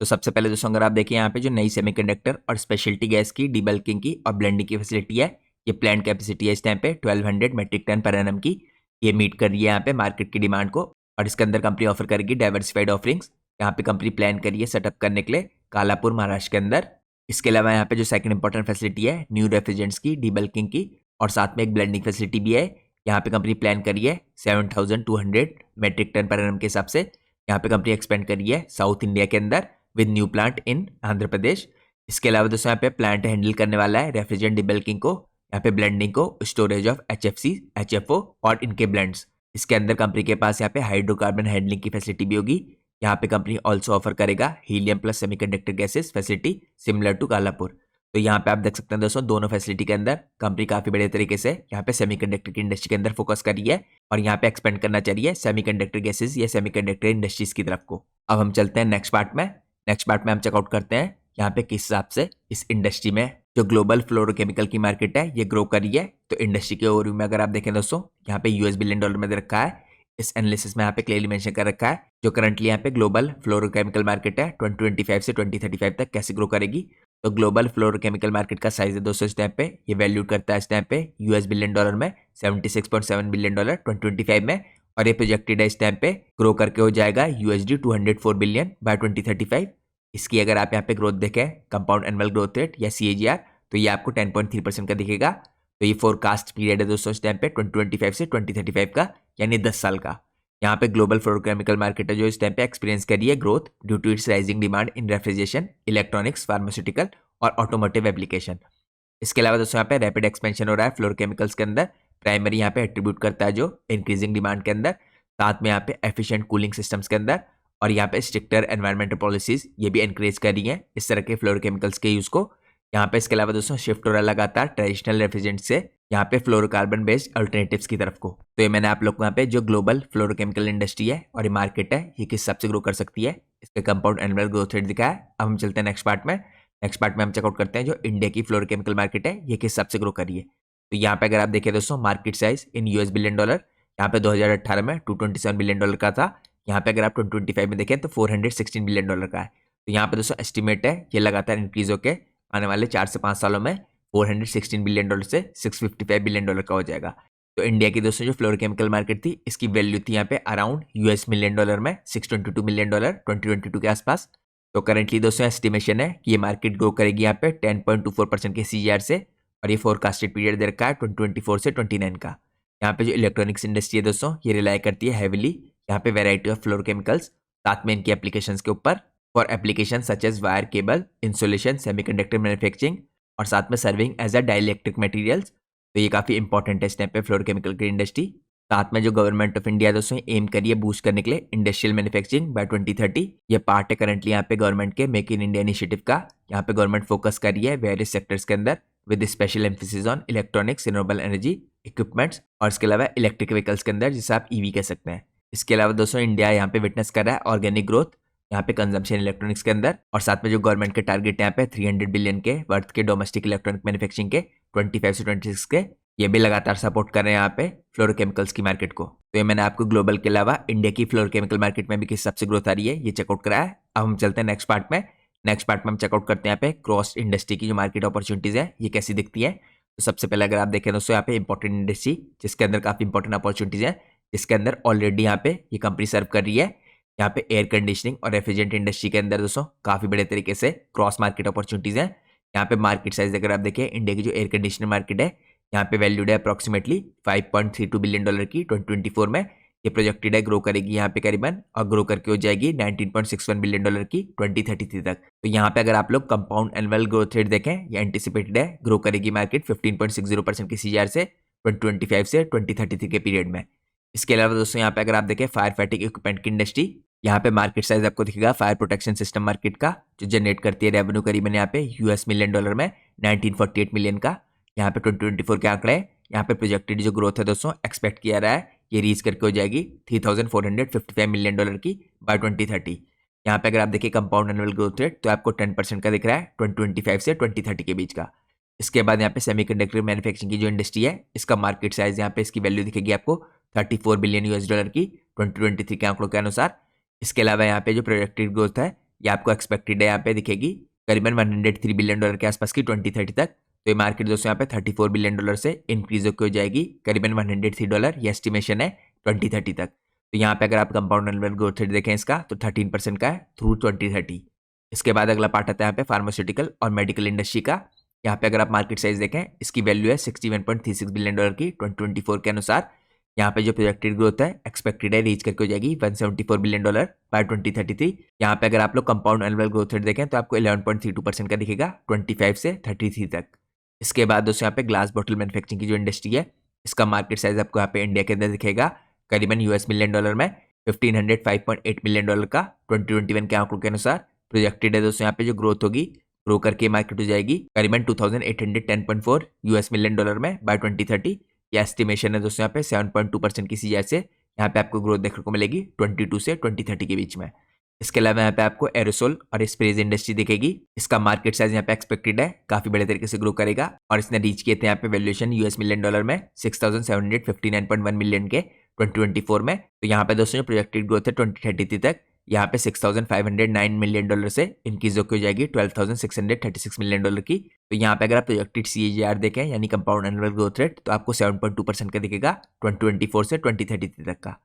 तो सबसे पहले दोस्तों अगर आप देखिए यहाँ पे जो नई सेमीकंडक्टर और स्पेशलिटी गैस की डीबल्किंग की और ब्लेंडिंग की फैसिलिटी है, ये प्लांट कैपेसिटी है इस टाइम पे 1200 मेट्रिक टन पर एनम की। ये मीट कर रही है यहाँ पे मार्केट की डिमांड को और इसके अंदर कंपनी ऑफर करेगी डाइवर्सिफाइड ऑफरिंग्स। यहाँ पे कंपनी प्लान करी है सेटअप करने के लिए कालापुर महाराष्ट्र के अंदर। इसके अलावा यहाँ पे जो सेकंड इंपॉर्टेंट फैसिलिटी है न्यू रेफ्रिजरेंट्स की डीबल्किंग की और साथ में एक ब्लेंडिंग फैसिलिटी भी है। यहाँ पे कंपनी प्लान करी है 7200 मेट्रिक टन पर एनम के हिसाब से। यहाँ पे कंपनी एक्सपेंड करी है साउथ इंडिया के अंदर with new plant in Andhra Pradesh. इसके अलावा दोस्तों यहाँ पे प्लांट हैंडल करने वाला है रेफ्रिजरेंट डीबल्किंग को, यहाँ पे ब्लेंडिंग को, स्टोरेज ऑफ HFC, HFO और इनके ब्लेंड्स। इसके अंदर कंपनी के पास यहाँ पे हाइड्रोकार्बन हैंडलिंग की फैसिलिटी भी होगी। यहाँ पे कंपनी ऑल्सो ऑफर करेगा helium plus semiconductor gases facility similar to Kalapur. तो यहाँ पे आप देख सकते हैं दोस्तों दोनों फैसिलिटी के अंदर कंपनी काफी बड़े तरीके से यहाँ पे सेमीकंडक्टर की इंडस्ट्री के अंदर फोकस करी है और यहाँ पे एक्सपेंड करना चाहिए सेमीकंडक्टर गैसेस या सेमीकंडक्टर इंडस्ट्रीज की तरफ को। अब हम चलते हैं नेक्स्ट पार्ट में। नेक्स्ट पार्ट में हम चेकआउट करते हैं यहाँ पे किस हिसाब से इस इंडस्ट्री में जो ग्लोबल फ्लोरोकेमिकल की मार्केट है ये ग्रो कर रही है। तो इंडस्ट्री के ओवरव्यू में अगर आप देखें दोस्तों, यहाँ पे यूएस बिलियन डॉलर में दे रखा है। इस एनालिसिस में यहाँ पे क्लियरली मेंशन कर रखा है जो करंटली यहाँ पे ग्लोबल फ्लोरोकेमिकल मार्केट है 2025 से 2035 तक कैसे ग्रो करेगी। तो ग्लोबल फ्लोरोकेमिकल मार्केट का साइज है दोस्तों इस टाइम पे, ये वैल्यू करता है इस टाइम पे यूएस बिलियन डॉलर में 76.7 बिलियन डॉलर 2025 में, और ये प्रोजेक्टेड है इस टाइम पे ग्रो करके हो जाएगा यूएसडी 204 बिलियन बाय 2035। इसकी अगर आप यहाँ पे ग्रोथ देखें, कंपाउंड एनुअल ग्रोथ रेट या CAGR, तो ये आपको 10.3% का दिखेगा। तो ये फोरकास्ट पीरियड है दोस्तों इस टाइम पे 2025 से 2035 का, यानी 10 साल का। यहाँ पे ग्लोबल फ्लोरोकेमिकल मार्केट है जो इस टाइम पे एक्सपीरियंस कर रही है growth due to its rising demand in refrigeration, electronics, pharmaceutical और ऑटोमोटिव एप्लीकेशन। इसके अलावा दोस्तों यहाँ पे रैपिड एक्सपेंशन हो रहा है फ्लोरोकेमिकल्स के अंदर, प्राइमरी यहाँ पे एट्रीब्यूट करता है जो इंक्रीजिंग डिमांड के अंदर, साथ में यहाँ पे एफिशिएंट कूलिंग सिस्टम्स के अंदर, और यहाँ पे स्ट्रिक्टर एनवायरमेंटल पॉलिसीज ये भी एनकरेज कर रही हैं इस तरह के फ्लोरोकेमिकल्स के यूज को। यहाँ पे इसके अलावा दोस्तों शिफ्ट हो रहा है लगातार ट्रेडिशनल रेफ्रिजरेंट से यहाँ पे फ्लोरोकार्बन बेस्ड अल्टरनेटिव्स की तरफ को। तो ये मैंने आप लोग को यहाँ पे जो ग्लोबल फ्लोरोकेमिकल इंडस्ट्री है और ये मार्केट है ये किस हिसाब से ग्रो कर सकती है, इसका कंपाउंड एनुअल ग्रोथ रेट दिखा है। अब हम चलते हैं नेक्स्ट पार्ट में। नेक्स्ट पार्ट में हम चेकआउट करते हैं जो इंडिया की फ्लोरोकेमिकल मार्केट है ये किस हिसाब से ग्रो कर रही है। तो यहाँ पे अगर आप देखें दोस्तों, market size in US billion dollar यहाँ पे 2018 में 227 बिलियन डॉलर का था। यहाँ पे अगर आप 2025 में देखें तो 416 बिलियन डॉलर का है। तो यहाँ पे दोस्तों एस्टिमेट है ये लगातार इंक्रीज होकर आने वाले 4 से 5 सालों में 416 बिलियन डॉलर से 655 बिलियन डॉलर का हो जाएगा। तो इंडिया की दोस्तों जो फ्लोरोकेमिकल मार्केट थी इसकी वैल्यू थी यहाँ पे अराउंड यूएस मिलियन डॉलर में 622 मिलियन डॉलर 2022 के आसपास। तो करेंटली दोस्तों एस्टिमेशन है कि ये मार्केट ग्रो करेगी यहाँ पे 10.24% के CAGR से, और ये फोरकास्टेड पीरियड दे रखा है 2024 से 29 का। यहाँ पे जो इलेक्ट्रॉनिक्स इंडस्ट्री है दोस्तों ये रिलाई करती है हैविली यहाँ पे वेराइटी ऑफ फ्लोरोकेमिकल्स, साथ में इनकी एप्लीकेशंस के ऊपर for application such as wire cable, insulation, semiconductor manufacturing, और साथ में serving as a dielectric materials. तो ये काफ़ी इंपॉर्टेंट है इस टाइम पे फ्लोरोकेमिकल की इंडस्ट्री। साथ में जो गवर्नमेंट ऑफ इंडिया दोस्तों एम करिए बूस्ट करने के लिए इंडस्ट्रियल मैन्युफैक्चरिंग बाय 2030। ये पार्ट है करंटली यहाँ पे गवर्नमेंट के मेक इन इंडिया इनिशिएटिव का। यहाँ पे गवर्नमेंट फोकस कर रही है वेरियस सेक्टर्स के अंदर with special emphasis on electronics, renewable energy, equipments, और इसके अलावा इलेक्ट्रिक व्हीकल्स के अंदर जिसे आप EV कह सकते हैं। इसके अलावा दोस्तों इंडिया यहाँ पे विटनेस कर रहा है ऑर्गेनिक ग्रोथ यहाँ पे कंजम्पशन इलेक्ट्रॉनिक्स के अंदर, और साथ में जो गवर्नमेंट के टारगेट यहाँ पे 300 बिलियन के वर्थ के डोमेस्टिक इलेक्ट्रॉनिक मैन्युफैक्चरिंग के 25 से 26 के, ये भी लगातार सपोर्ट कर रहे हैं यहाँ पे फ्लोरोकेमिकल्स की मार्केट को। तो ये मैंने आपको ग्लोबल के अलावा इंडिया की फ्लोरोकेमिकल मार्केट में भी किस हिसाब से ग्रोथ आ रही है ये चेकआउट कराया है। अब हम चलते हैं नेक्स्ट पार्ट में। नेक्स्ट पार्ट में हम चेकआउट करते हैं यहाँ पे क्रॉस इंडस्ट्री की जो मार्केट अपॉर्चुनिटीज है ये कैसी दिखती है। तो सबसे पहले अगर आप देखें दोस्तों यहाँ पे इंपॉर्टेंट इंडस्ट्री जिसके अंदर काफी इंपॉर्टेंट अपॉर्चुनिटीज है, जिसके अंदर ऑलरेडी यहाँ पे ये कंपनी सर्व कर रही है। यहाँ पे एयर कंडीशनिंग और रेफ्रिजरेंट इंडस्ट्री के अंदर दोस्तों काफी बड़े तरीके से क्रॉस मार्केट अपॉर्चुनिटीज है। यहाँ पे मार्केट साइज अगर आप देखें इंडिया की जो एयर कंडीशनर मार्केट है यहाँ पे वैल्यूड है अप्रॉक्सीमेटली 5.32 बिलियन डॉलर की 2024 में। ये प्रोजेक्टेड है ग्रो करेगी यहाँ पे करीबन, और ग्रो करके हो जाएगी 19.61 बिलियन डॉलर की 2033 तक। तो यहाँ पे अगर आप लोग कंपाउंड एनुअल ग्रोथ रेट देखें ये एंटिसिपेटेड है ग्रो करेगी मार्केट 15.60% की CAGR से 2025 से 2033 के पीरियड में। इसके अलावा दोस्तों यहाँ पे अगर आप देखें फायर फाइटिंग इक्विपमेंट की इंडस्ट्री, यहाँ पे मार्केट साइज आपको दिखेगा फायर प्रोटेक्शन सिस्टम मार्केट का जो जनरेट करती है रेवेन्यू करीबन यहाँ पे यूएस मिलियन डॉलर में 1948 मिलियन का। यहाँ पे 2024 के आंकड़े यहाँ पे प्रोजेक्टेड जो ग्रोथ है दोस्तों एक्सपेक्ट किया रहा है ये रीच करके हो जाएगी 3455 मिलियन डॉलर की बाय 2030। यहाँ पे अगर आप देखिए कंपाउंड एनुअल ग्रोथ रेट तो आपको 10% का दिख रहा है 2025 से 2030 के बीच का। इसके बाद यहाँ पे सेमीकंडक्टर मैन्युफैक्चरिंग की जो इंडस्ट्री है इसका मार्केट साइज यहाँ पे इसकी वैल्यू दिखेगी आपको 34 बिलियन यूएस डॉलर की 2023 के आंकड़ों के अनुसार। इसके अलावा यहाँ पे जो प्रोजेक्टेड ग्रोथ है ये आपको एक्सपेक्टेड है यहाँ पे दिखेगी करीबन 103 बिलियन डॉलर के आसपास की 2030 तक। तो ये मार्केट दोस्तों यहाँ पे 34 बिलियन डॉलर से इंक्रीज होकर हो जाएगी करीबन 103 डॉलर, ये एस्टिमेशन है 2030 तक। तो यहाँ पे अगर आप कंपाउंड एनुअल ग्रोथ रेट देखें इसका तो 13% का है थ्रू 2030। इसके बाद अगला पार्ट आता है यहाँ पे फार्मास्यूटिकल और मेडिकल इंडस्ट्री का। यहाँ पे अगर आप मार्केट साइज देखें इसकी वैल्यू है 61.36 बिलियन डॉलर की 2024 के अनुसार। यहाँ पे जो प्रोजेक्टेड ग्रोथ है एक्सपेक्टेड है रीच करके हो जाएगी 174 बिलियन डॉलर बाय 2033। यहाँ पे अगर आप लोग कंपाउंड एनुअल ग्रोथ रेट देखें तो आपको 11.32% का दिखेगा 25 से 33 तक। इसके बाद दोस्तों यहाँ पे ग्लास बॉटल मैन्युफैक्चरिंग की जो इंडस्ट्री है इसका मार्केट साइज आपको यहाँ पे इंडिया के अंदर दिखेगा करीबन यूएस मिलियन डॉलर में 1505.8 मिलियन डॉलर का 2021 के आंकड़ों के अनुसार। प्रोजेक्टेड है दोस्तों यहाँ पे जो ग्रोथ होगी ग्रो करके मार्केट हो जाएगी करीबन 2810.4 यूएस मिलियन डॉलर में बाय 2030। यह एस्टिमेशन है दोस्तों यहाँ पे 7.2% की CAGR से यहाँ पे आपको ग्रोथ देखने को मिलेगी 22 से 2030 के बीच में। इसके अलावा यहाँ पे आपको एरोसोल और स्प्रेज इंडस्ट्री दिखेगी। इसका मार्केट साइज यहाँ पे एक्सपेक्टेड है काफी बड़े तरीके से ग्रो करेगा और इसने रीच किए थे यहाँ पे वैल्यूएशन यूएस मिलियन डॉलर में 6,759.1 मिलियन के 2024 में। तो यहाँ पे दोस्तों जो प्रोजेक्टेड ग्रोथ है 2033 तक यहाँ पे 6,509 मिलियन डॉलर से इंक्रीज होकर हो जाएगी 12,636 मिलियन डॉलर की। तो यहाँ पे अगर आप प्रोजेक्टेड CAGR देखें यानी कंपाउंड एनुअल ग्रोथ रेट तो आपको 7.2% का दिखेगा 2024 से 2033 तक का।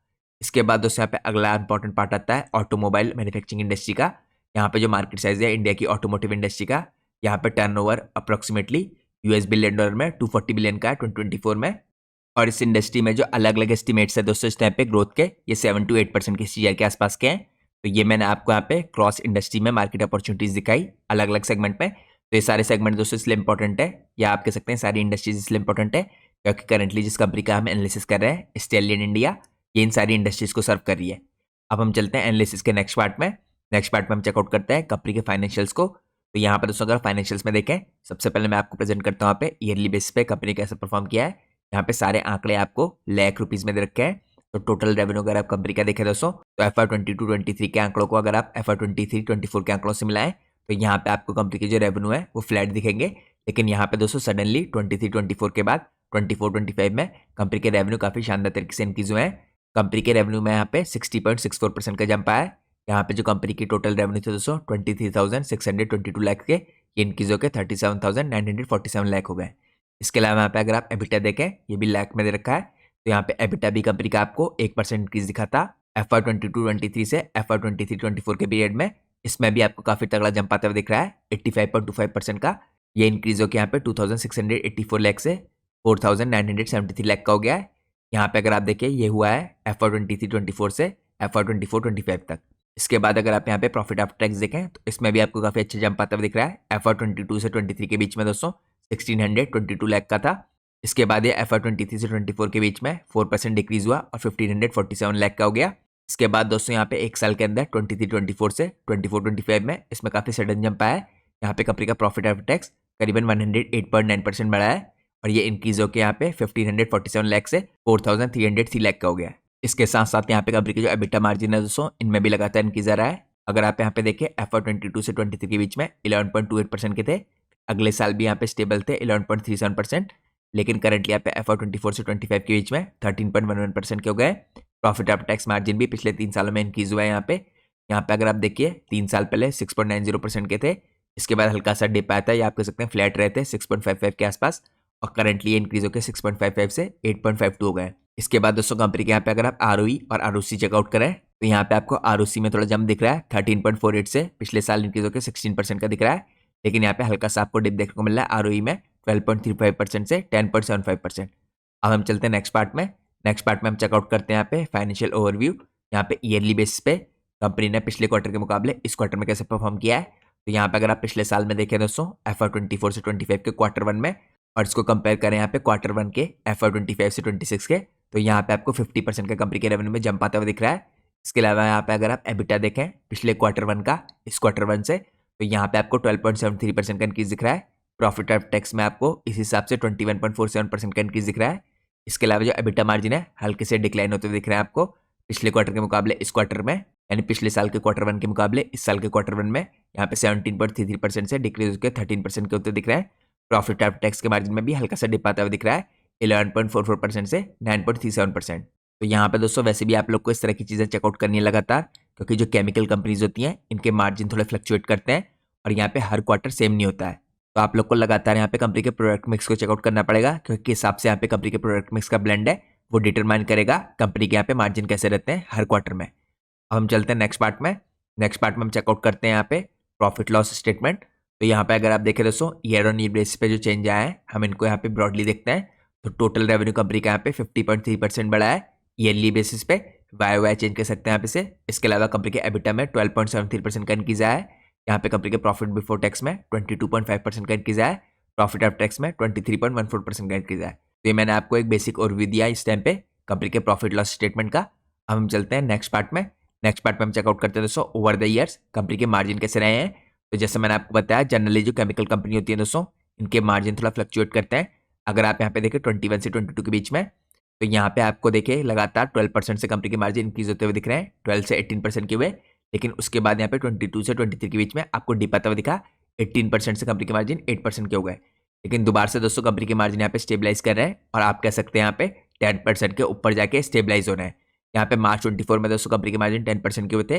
इसके बाद दोस्तों यहाँ पे अगला इंपॉर्टेंट पार्ट आता है ऑटोमोबाइल मैन्युफैक्चरिंग इंडस्ट्री का। यहाँ पे जो मार्केट साइज है इंडिया की ऑटोमोटिव इंडस्ट्री का, यहाँ पे turnover approximately US billion dollar में 240 बिलियन का है 2024 में। और इस इंडस्ट्री में जो अलग अलग एस्टिमेट्स है दोस्तों इस टाइम पे ग्रोथ के ये 7 to 8% के CAGR के आसपास के हैं। तो ये मैंने आपको यहाँ पे क्रॉस इंडस्ट्री में मार्केट अपॉर्चुनिटीज दिखाई अलग अलग सेगमेंट में। तो ये सारे सेगमेंट दोस्तों इसलिए इंपॉर्टेंट है या आप कह सकते हैं सारी इंडस्ट्रीज इसलिए इंपॉर्टेंट है क्योंकि करंटली जिस कंपनी का हम एनालिसिस कर रहे हैं स्टेलियन इंडिया, ये इन सारी इंडस्ट्रीज को सर्व कर रही है। अब हम चलते हैं एनालिसिस के नेक्स्ट पार्ट में। नेक्स्ट पार्ट में हम चेकआउट करते हैं कंपनी के फाइनेंशियल्स को। तो यहाँ पर दोस्तों अगर फाइनेंशियल्स में देखें सबसे पहले मैं आपको प्रेजेंट करता हूँ यहाँ पे ईयरली बेसिस पे कंपनी कैसे परफॉर्म किया है। यहाँ पे सारे आंकड़े आपको लाख रुपीज में दे रखे हैं। तो टोटल रेवेन्यू अगर आप कंपनी का देखें दोस्तों तो FY22-23 के आंकड़ों को अगर आप FY23-24 के आंकड़ों से मिलाएं तो यहाँ पे आपको कंपनी की जो रेवेन्यू है वो फ्लैट दिखेंगे। लेकिन यहाँ पे दोस्तों सडनली 23-24 के बाद 24-25 में कंपनी के रेवेन्यू काफी शानदार तरीके से इंक्रीज हुए हैं। कंपनी के रेवेन्यू में यहाँ पे 60.64% का जंप आया है। यहाँ पे जो कंपनी की टोटल रेवेन्यू थे दोस्तों 23,622 लाख के, ये इंक्रीज होकर 37,947 लाख हो गए। इसके अलावा यहाँ पे अगर आप एबिटा देखें ये भी लाख में दे रखा है। तो यहाँ पे एबिटा भी कंपनी का आपको 1% इंक्रीज दिखा था FY22-23 से FY23-24 के पीरियड में। इसमें भी आपको काफी तगड़ा जंप आता हुआ दिख रहा है 85.25% का। ये इंक्रीज होकर यहाँ पे 2,684 लाख से 4,973 लाख का हो गया है। यहाँ पे अगर आप देखिए ये हुआ है FY23-24 से FY24-25 तक। इसके बाद अगर आप यहाँ पे प्रॉफिट आफ्टर टैक्स देखें तो इसमें भी आपको काफी अच्छा जंप आता हुआ दिख रहा है। FY22 से 23 के बीच में दोस्तों 1,622 लाख का था। इसके बाद ये FY23 से 24 के बीच में 4% डिक्रीज हुआ और 1,547 लाख का हो गया। इसके बाद दोस्तों यहाँ पे एक साल के अंदर 23-24 से 24-25 में इसमें काफी सडन जंप आया है। यहाँ पे कंपनी का प्रॉफिट आफ्टर टैक्स करीबन 108.9% बढ़ा है और ये इंक्रीज होकर यहाँ पे 1,547 लाख से 4,303 लाख का हो गया। इसके साथ साथ यहाँ पे कंपनी के जो एबिटा मार्जिन है दोस्तों इनमें भी लगातार इंक्रीज आ रहा है। अगर आप यहाँ पे देखें FY22 से 23 के बीच में 11.28% के थे, अगले साल भी यहाँ पे स्टेबल थे 11.37%, लेकिन करंटली यहाँ पे FY24 से 25 के बीच में 13.11% के हो गए। प्रॉफिट आफ्टर टैक्स मार्जिन भी पिछले 3 सालों में इंक्रीज हुआ है। यहाँ पे अगर आप देखिए 3 साल पहले 6.90% के थे, इसके बाद हल्का सा डिप आया था, या आप कह सकते हैं फ्लैट रहते 6.55 के आसपास, और करंटली ये इंक्रीज होकर 6.55 से 8.52 हो गए। इसके बाद दोस्तों कंपनी के यहाँ पे अगर आप ROE और ROC चेकआउट करें तो यहाँ पे आपको ROC में थोड़ा जंप दिख रहा है 13.48 से पिछले साल इंक्रीज होकर 16% का दिख रहा है। लेकिन यहाँ पे हल्का सा आपको डिप देखने को मिल रहा है ROE में 12.35% से 10.75%। अब हम चलते हैं नेक्स्ट पार्ट में। नेक्स्ट पार्ट में हम चेकआउट करते हैं यहाँ पे फाइनेंशियल ओवरव्यू। यहाँ पे ईयरली बेसिस पे कंपनी ने पिछले क्वार्टर के मुकाबले इस क्वार्टर में कैसे परफॉर्म किया है। तो यहाँ पे अगर आप पिछले साल में देखें दोस्तों FY24 से 25 के क्वार्टर 1 में और इसको कंपेयर करें यहाँ पे क्वार्टर 1 के FY25 से 26 के, तो यहाँ पे आपको 50% का कंपनी के रेवेन्यू में जंप आता हुआ दिख रहा है। इसके अलावा यहाँ पे अगर आप एबिटा देखें पिछले क्वार्टर 1 का इस क्वार्टर 1 से, तो यहाँ पे आपको 12.73% का इंक्रीज दिख रहा है। प्रॉफिट आफ्टर टैक्स में आपको इस हिसाब से 21.47% का इंक्रीज दिख रहा है। इसके अलावा जो एबिटा मार्जिन है हल्के से डिक्लाइन होते हुए दिख रहा है आपको पिछले क्वार्टर के मुकाबले इस क्वार्टर में, यानी पिछले साल के क्वार्टर 1 के मुकाबले इस साल के क्वार्टर 1 में यहाँ पे 17.33% से डिक्रीज होकर 13% के होते दिख रहा है। प्रॉफिट आफ्टर टैक्स के मार्जिन में भी हल्का सा डिप आता हुआ दिख रहा है 11.44% से 9.37%। तो यहाँ पे दोस्तों वैसे भी आप लोग को इस तरह की चीज़ें चेकआउट करनी है लगातार, क्योंकि जो केमिकल कंपनीज होती हैं इनके मार्जिन थोड़े फ्लक्चुएट करते हैं और यहाँ पे हर क्वार्टर सेम नहीं होता है। तो आप लोग को लगातार यहाँ पे कंपनी के प्रोडक्ट मिक्स को चेकआउट करना पड़ेगा, क्योंकि हिसाब से यहाँ पे कंपनी के प्रोडक्ट मिक्स का ब्लेंड है वो डिटरमाइन करेगा कंपनी के यहाँ पे मार्जिन कैसे रहते हैं हर क्वार्टर में। अब हम चलते हैं नेक्स्ट पार्ट में। नेक्स्ट पार्ट में हम चेकआउट करते हैं यहाँ पे प्रॉफिट लॉस स्टेटमेंट। तो यहाँ पे अगर आप देखें दोस्तों ईयर ऑन ईयर बेसिस पे जो चेंज आया है हम इनको यहाँ पे ब्रॉडली देखते हैं। तो टोटल रेवेन्यू कंपनी का यहाँ पे 50.3% बढ़ा है ईयरली बेसिस पे, YOY चेंज कर सकते हैं यहाँ पे से। इसके अलावा कंपनी के एबिटा में 12.73% का इंक्रीज आया है। यहाँ पे कंपनी के प्रॉफिट बिफोर टैक्स में 22.5% का इंक्रीज आया है। प्रॉफिट आफ्टर टैक्स में 23.14% का इंक्रीज आया है। तो ये मैंने आपको एक बेसिक ओवरव्यू दिया इस टाइम पे कंपनी के प्रॉफिट लॉस स्टेटमेंट का। अब हम चलते हैं नेक्स्ट पार्ट में। नेक्स्ट पार्ट में हम चेकआउट करते हैं दोस्तों ओवर द ईयर्स कंपनी के मार्जिन कैसे रहे हैं। तो जैसे मैंने आपको बताया जनरली जो केमिकल कंपनी होती है दोस्तों इनके मार्जिन थोड़ा फ्लक्चुएट करते हैं। अगर आप यहाँ पे देखें 21 से 22 के बीच में, तो यहाँ पे आपको देखिए लगातार 12% से कंपनी के मार्जिन इंक्रीज होते हुए दिख रहे हैं, 12 से 18% के हुए। लेकिन उसके बाद यहाँ पे 22 से 23 के बीच में आपको डिप आता हुआ दिखा। 18% से कंपनी के मार्जिन 8% के हो गए, लेकिन दोबारा से दोस्तों कंपनी के मार्जिन यहाँ पे स्टेबलाइज कर रहे हैं और आप कह सकते हैं यहाँ पे 10% के ऊपर जाके स्टेबलाइज हो रहे हैं। यहाँ पे मार्च 24 में दोस्तों कंपनी के मार्जिन 10% के हुए थे,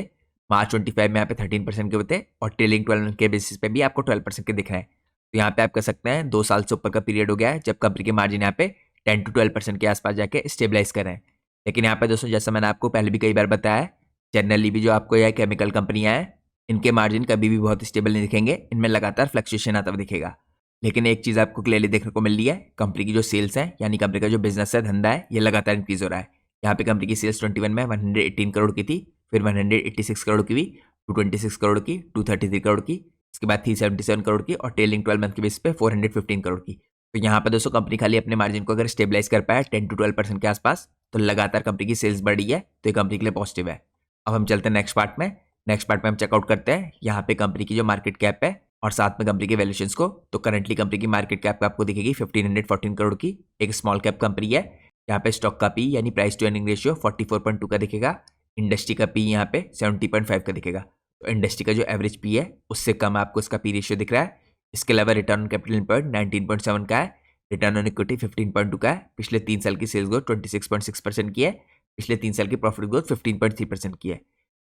मार्च 25 में यहाँ पे 13% के हुए थे और ट्रेलिंग 12 के बेसिस पे भी आपको 12% के दिख रहे हैं। तो यहाँ पे आप कह सकते हैं 2 साल से ऊपर का पीरियड हो गया है जब कंपनी के मार्जिन यहाँ पे 10 to 12% के आसपास जाके स्टेबलाइज कर रहे हैं। लेकिन यहाँ पे दोस्तों जैसा मैंने आपको पहले भी कई बार बताया है, जनरली भी जो आपको यह केमिकल कंपनियां हैं इनके मार्जिन कभी भी बहुत स्टेबल नहीं दिखेंगे, इनमें लगातार फ्लक्चुएशन आता हुआ दिखेगा। लेकिन एक चीज़ आपको क्लियरली देखने को मिल रही है, कंपनी की जो सेल्स है यानी कंपनी का जो बिजनेस है, धंधा है, ये लगातार इंक्रीज हो रहा है। यहाँ पे कंपनी की सेल्स 21 में 118 करोड़ की थी, फिर 186 करोड़ की हुई, 226 करोड़ की, 233 करोड़ की, इसके बाद 377 करोड़ की और ट्रेलिंग 12 मंथ के बेस पे 415 करोड़ की। तो यहाँ पर दोस्तों कंपनी खाली अपने मार्जिन को अगर स्टेबलाइज कर पाए 10 to 12% के आसपास, तो लगातार कंपनी की सेल्स बढ़ी है, तो ये कंपनी के लिए पॉजिटिव है। अब हम चलते हैं नेक्स्ट पार्ट में। नेक्स्ट पार्ट में हम चेकआउट करते हैं यहाँ पे कंपनी की जो मार्केट कैप है और साथ में कंपनी के वैल्यूएशंस को। तो करंटली कंपनी की मार्केट कैप आपको दिखेगी 1514 करोड़ की, एक स्मॉल कैप कंपनी है। यहाँ पे स्टॉक का पी यानी प्राइस टू अर्निंग रेशियो 44.2 का दिखेगा, इंडस्ट्री का पी यहाँ पे 70.5 का दिखेगा। तो इंडस्ट्री का जो एवरेज पी है उससे कम आपको इसका पी रेशियो दिख रहा है। इसके अलावा रिटर्न ऑन कैपिटल एम्प्लॉयड 19.7 का है, रिटर्न ऑन इक्विटी 15.2 का है, पिछले 3 साल की सेल्स ग्रोथ 26.6% की है, पिछले 3 साल की प्रॉफिट ग्रोथ 15.3% की है।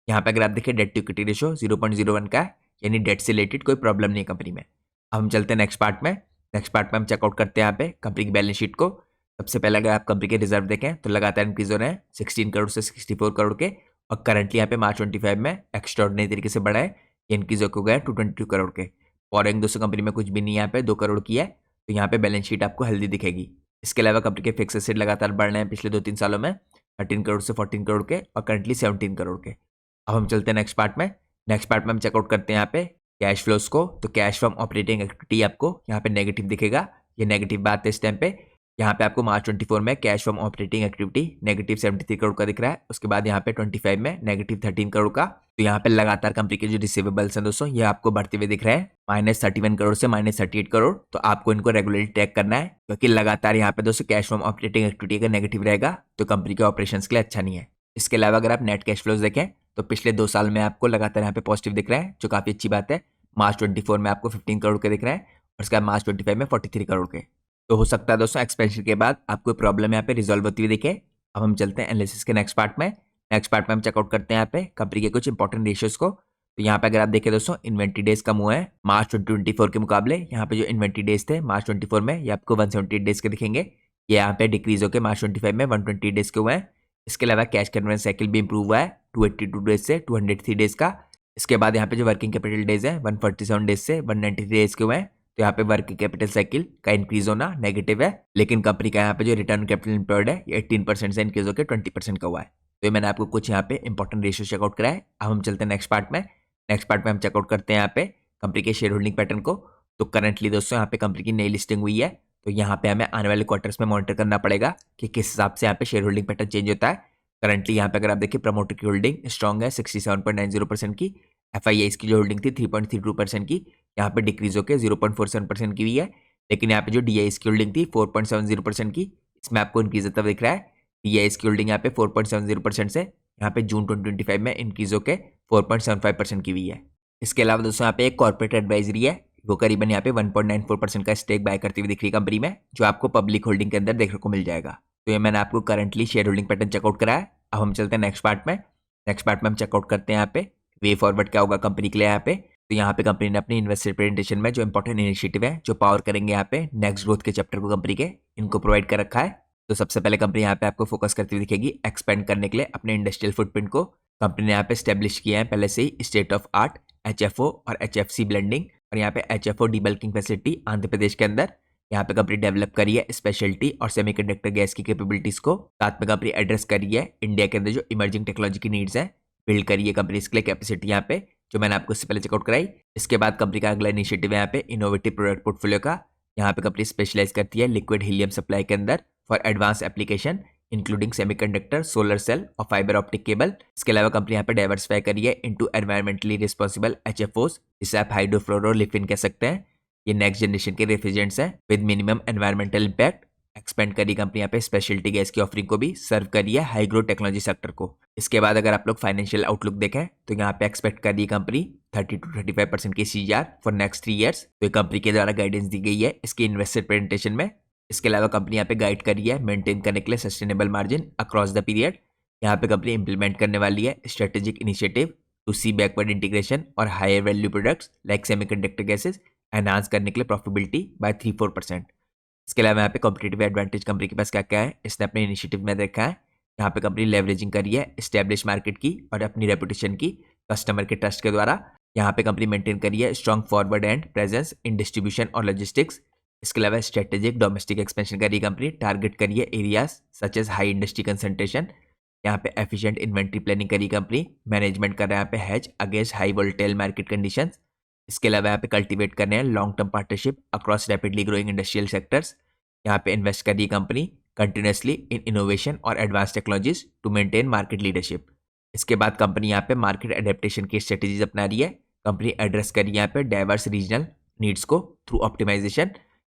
यहाँ पे अगर आप देखें डेट टू इक्विटी रेशियो 0.01 का है, यानी डेट से रिलेटेड कोई प्रॉब्लम नहीं है कंपनी में। अब हम चलते हैं नेक्स्ट पार्ट में। नेक्स्ट पार्ट में हम चेकआउट करते हैं यहाँ पे कंपनी की बैलेंस शीट को। सबसे पहले अगर आप कंपनी के रिजर्व देखें तो लगातार इंक्रीज हो रहे हैं 16 करोड़ से 64 करोड़ के, और करंटली यहाँ पे मार्च 25 में एक्स्ट्राऑर्डिनरी तरीके से बढ़ा है, ये इंक्रीज हो गया 222 करोड़ के। बोरिंग दोस्तों कंपनी में कुछ भी नहीं, यहाँ पे 2 करोड़ की है, तो यहाँ पे बैलेंस शीट आपको हेल्दी दिखेगी। इसके अलावा कंपनी के फिक्स एसेट लगातार बढ़ रहे हैं पिछले 2-3 सालों में 13 करोड़ से 14 करोड़ के और करंटली 17 करोड़ के। अब हम चलते हैं नेक्स्ट पार्ट में। नेक्स्ट पार्ट में हम चेकआउट करते हैं यहाँ पे कैश फ्लोज को। तो कैश फ्रॉम ऑपरेटिंग एक्टिविटी आपको यहाँ पे नेगेटिव दिखेगा, ये नेगेटिव बात है इस टाइम पे। यहाँ पे आपको मार्च 24 में cash from operating activity negative 73 crore का दिख रहा है, उसके बाद यहाँ पे 25 में नेगेटिव 13 करोड़ का। तो यहाँ पे लगातार कंपनी के जो रिसीवेबल्स हैं दोस्तों ये आपको बढ़ते हुए दिख रहे हैं -31 करोड़ से -38 करोड़। तो आपको इनको रेगुलरली ट्रैक करना है, क्योंकि लगातार यहाँ पे दोस्तों कैश फ्रॉम ऑपरेटिंग एक्टिविटी अगर नेगेटिव रहेगा तो कंपनी के ऑपरेशन के लिए अच्छा नहीं है। इसके अलावा अगर आप नेट कैश फ्लोज देखें तो पिछले 2 साल में आपको लगातार यहाँ पे पॉजिटिव दिख रहा है, जो काफी अच्छी बात है। मार्च 24 में आपको 15 करोड़ के दिख रहे हैं और उसके बाद मार्च 25 में 43 करोड़ के। तो हो सकता है दोस्तों एक्सपेंशन के बाद आपको प्रॉब्लम यहाँ पे रिजॉल्व होती हुई दिखे। अब हम चलते हैं एनालिसिस के नेक्स्ट पार्ट में। नेक्स्ट पार्ट में हम चेकआउट करते हैं यहाँ पे कंपनी के कुछ इंपॉर्टेंट रेशियोज को। तो यहाँ पे अगर आप देखें दोस्तों इन्वेंट्री डेज कम हुआ है मार्च 2024 के मुकाबले। यहाँ पे जो इन्वेंट्री डेज थे मार्च 24 में ये आपको 178 डेज के दिखेंगे, ये यहाँ पे डिक्रीज होकर मार्च 25 में 120 डेज के हुए हैं। इसके अलावा कैश कन्वर्जन साइकिल भी इंप्रूव हुआ है 282 डेज से 203 डेज का। इसके बाद यहाँ पे जो वर्किंग कैपिटल डेज है 147 डेज से 193 डेज के हुए हैं। तो यहाँ पे वर्किंग कैपिटल साइकिल का इंक्रीज होना नेगेटिव है, लेकिन कंपनी का यहाँ पे जो रिटर्न कैपिटल एम्प्लॉयड है ये 18% से इंक्रीज होकर 20% का हुआ है। तो ये मैंने आपको कुछ यहाँ पे इंपॉर्टेंट रेशियो चेकआउट करा है। अब हम चलते हैं नेक्स्ट पार्ट में। नेक्स्ट पार्ट में हम चेकआउट करते हैं यहाँ पे कंपनी के शेयर होल्डिंग पैटर्न को। तो करंटली दोस्तों यहाँ पे कंपनी की नई लिस्टिंग हुई है, तो यहाँ पे हमें आने वाले क्वार्टर्स में मॉनिटर करना पड़ेगा कि किस हिसाब से यहाँ पे शेयर होल्डिंग पैटर्न चेंज होता है। करंटली यहाँ पे अगर आप देखिए प्रमोटर की होल्डिंग स्ट्रॉन्ग है 67.90% की, FIIs की जो होल्डिंग थी 3.32% की, यहाँ पे डिक्रीज होकर 0.47% की हुई है। लेकिन यहाँ पे जो DIs की होल्डिंग थी 4.70% की, इसमें आपको इंक्रीज होता दिख रहा है। DIs की होल्डिंग यहाँ पे 4.70% से यहाँ पे जून 2025 में इंक्रीज होकर 4.75% की हुई है। इसके अलावा दोस्तों यहाँ पे एक कॉर्पोरेट एडवाइजरी है, वो करीबन यहाँ पे 1.94% का स्टेक बाय करती हुई दिख रही है कंपनी में, जो आपको पब्लिक होल्डिंग के अंदर देखने को मिल जाएगा। तो ये मैंने आपको currently share holding pattern check out करा है। अब हम चलते हैं नेक्स्ट पार्ट में। नेक्स्ट पार्ट में हम चेकआउट करते हैं यहाँ पे वे फॉरवर्ड क्या होगा कंपनी के लिए यहाँ पे। तो यहाँ पे कंपनी ने अपनी इन्वेस्टर प्रेजेंटेशन में जो इंपॉर्टेंट इनिशिएटिव है जो पावर करेंगे यहाँ पे नेक्स्ट ग्रोथ के चैप्टर को कंपनी के, इनको प्रोवाइड कर रखा है। तो सबसे पहले कंपनी यहाँ पे आपको फोकस करती हुई दिखेगी एक्सपेंड करने के लिए अपने इंडस्ट्रियल फुटप्रिंट को। कंपनी ने यहाँ पे स्टेब्लिश किया है पहले से ही स्टेट ऑफ आर्ट HFO और HFC ब्लेंडिंग, और यहाँ पे HFO डीबल्किंग फैसिलिटी आंध्र प्रदेश के अंदर। यहाँ पे कंपनी डेवलप करी है स्पेशलिटी और सेमीकंडक्टर गैस की कैपेबिलिटीज को। साथ में कंपनी एड्रेस करी है इंडिया के अंदर जो इमर्जिंग टेक्नोलॉजी की नीड्स है, बिल्ड करी है कंपनी इसके लिए कैपेसिटी यहाँ पे, जो मैंने आपको इससे पहले चेकआउट कराई। इसके बाद कंपनी का अगला इनिशिएटिव है यहाँ पे इनोवेटिव प्रोडक्ट पोर्टफोलियो का। यहाँ पे कंपनी स्पेशलाइज करती है लिक्विड हीलियम सप्लाई के अंदर for advance application including semiconductor, solar cell और फाइबर ऑप्टिक केबल। इसके अलावा कंपनी यहाँ पे डाइवर्सिफाई करी है इनटू एनवायरमेंटली रिस्पॉन्सिबल HFOs, जिसे आप हाइड्रोफ्लोरोलिफिन कह सकते हैं। ये नेक्स्ट जनरेशन के रेफ्रिजरेंट्स हैं with minimum environmental impact. Expand करी कंपनी यहाँ पे स्पेशलिटी गैस की ऑफरिंग को भी सर्व करी है हाई ग्रोथ टेक्नोलॉजी सेक्टर को। इसके बाद अगर आप लोग फाइनेंशियल आउटलुक देखें तो यहाँ पे एक्सपेक्ट कर रही है कंपनी 30 to 35% की CAGR फॉर नेक्स्ट 3 ईयर्स। तो ये कंपनी के द्वारा गाइडेंस दी गई है इसकी इन्वेस्टर प्रेजेंटेशन में। इसके अलावा कंपनी यहाँ पे गाइड करी है मेंटेन करने के लिए sustainable margin across the period. यहाँ पे कंपनी इंप्लीमेंट करने वाली है strategic initiative to see backward integration और higher value products like semiconductor gases enhance करने के लिए प्रॉफिटेबिलिटी बाय 3-4%। इसके अलावा यहाँ पे कॉम्पिटिटिव एडवांटेज कंपनी के पास क्या क्या है इसने अपने इनिशिएटिव में देखा है। यहाँ पे कंपनी लेवरेजिंग करी है एस्टेब्लिश मार्केट की और अपनी रेपुटेशन की कस्टमर के ट्रस्ट के द्वारा। यहाँ पे कंपनी मेंटेन करी है strong forward and presence in distribution और लॉजिस्टिक्स। इसके अलावा स्ट्रेटेजिक डोमेस्टिक एक्सपेंशन करी कंपनी टारगेट करी है areas such as high industry concentration. यहाँ पे एफिशिएंट इन्वेंट्री प्लानिंग करी कंपनी मैनेजमेंट कर रहा है यहाँ पे hedge against high volatile market conditions. इसके अलावा यहाँ पे कल्टीवेट करने हैं long term partnership across rapidly growing industrial sectors. यहाँ पे इन्वेस्ट कर रही है कंपनी कंटिन्यूसली इन इनोवेशन और advance technologies to maintain market leadership. इसके बाद कंपनी यहाँ पे मार्केट एडेप्टेशन की स्ट्रेटेजीज अपना रही है। कंपनी एड्रेस कर रही है यहाँ पे डाइवर्स रीजनल नीड्स को थ्रू ऑप्टिमाइजेशन।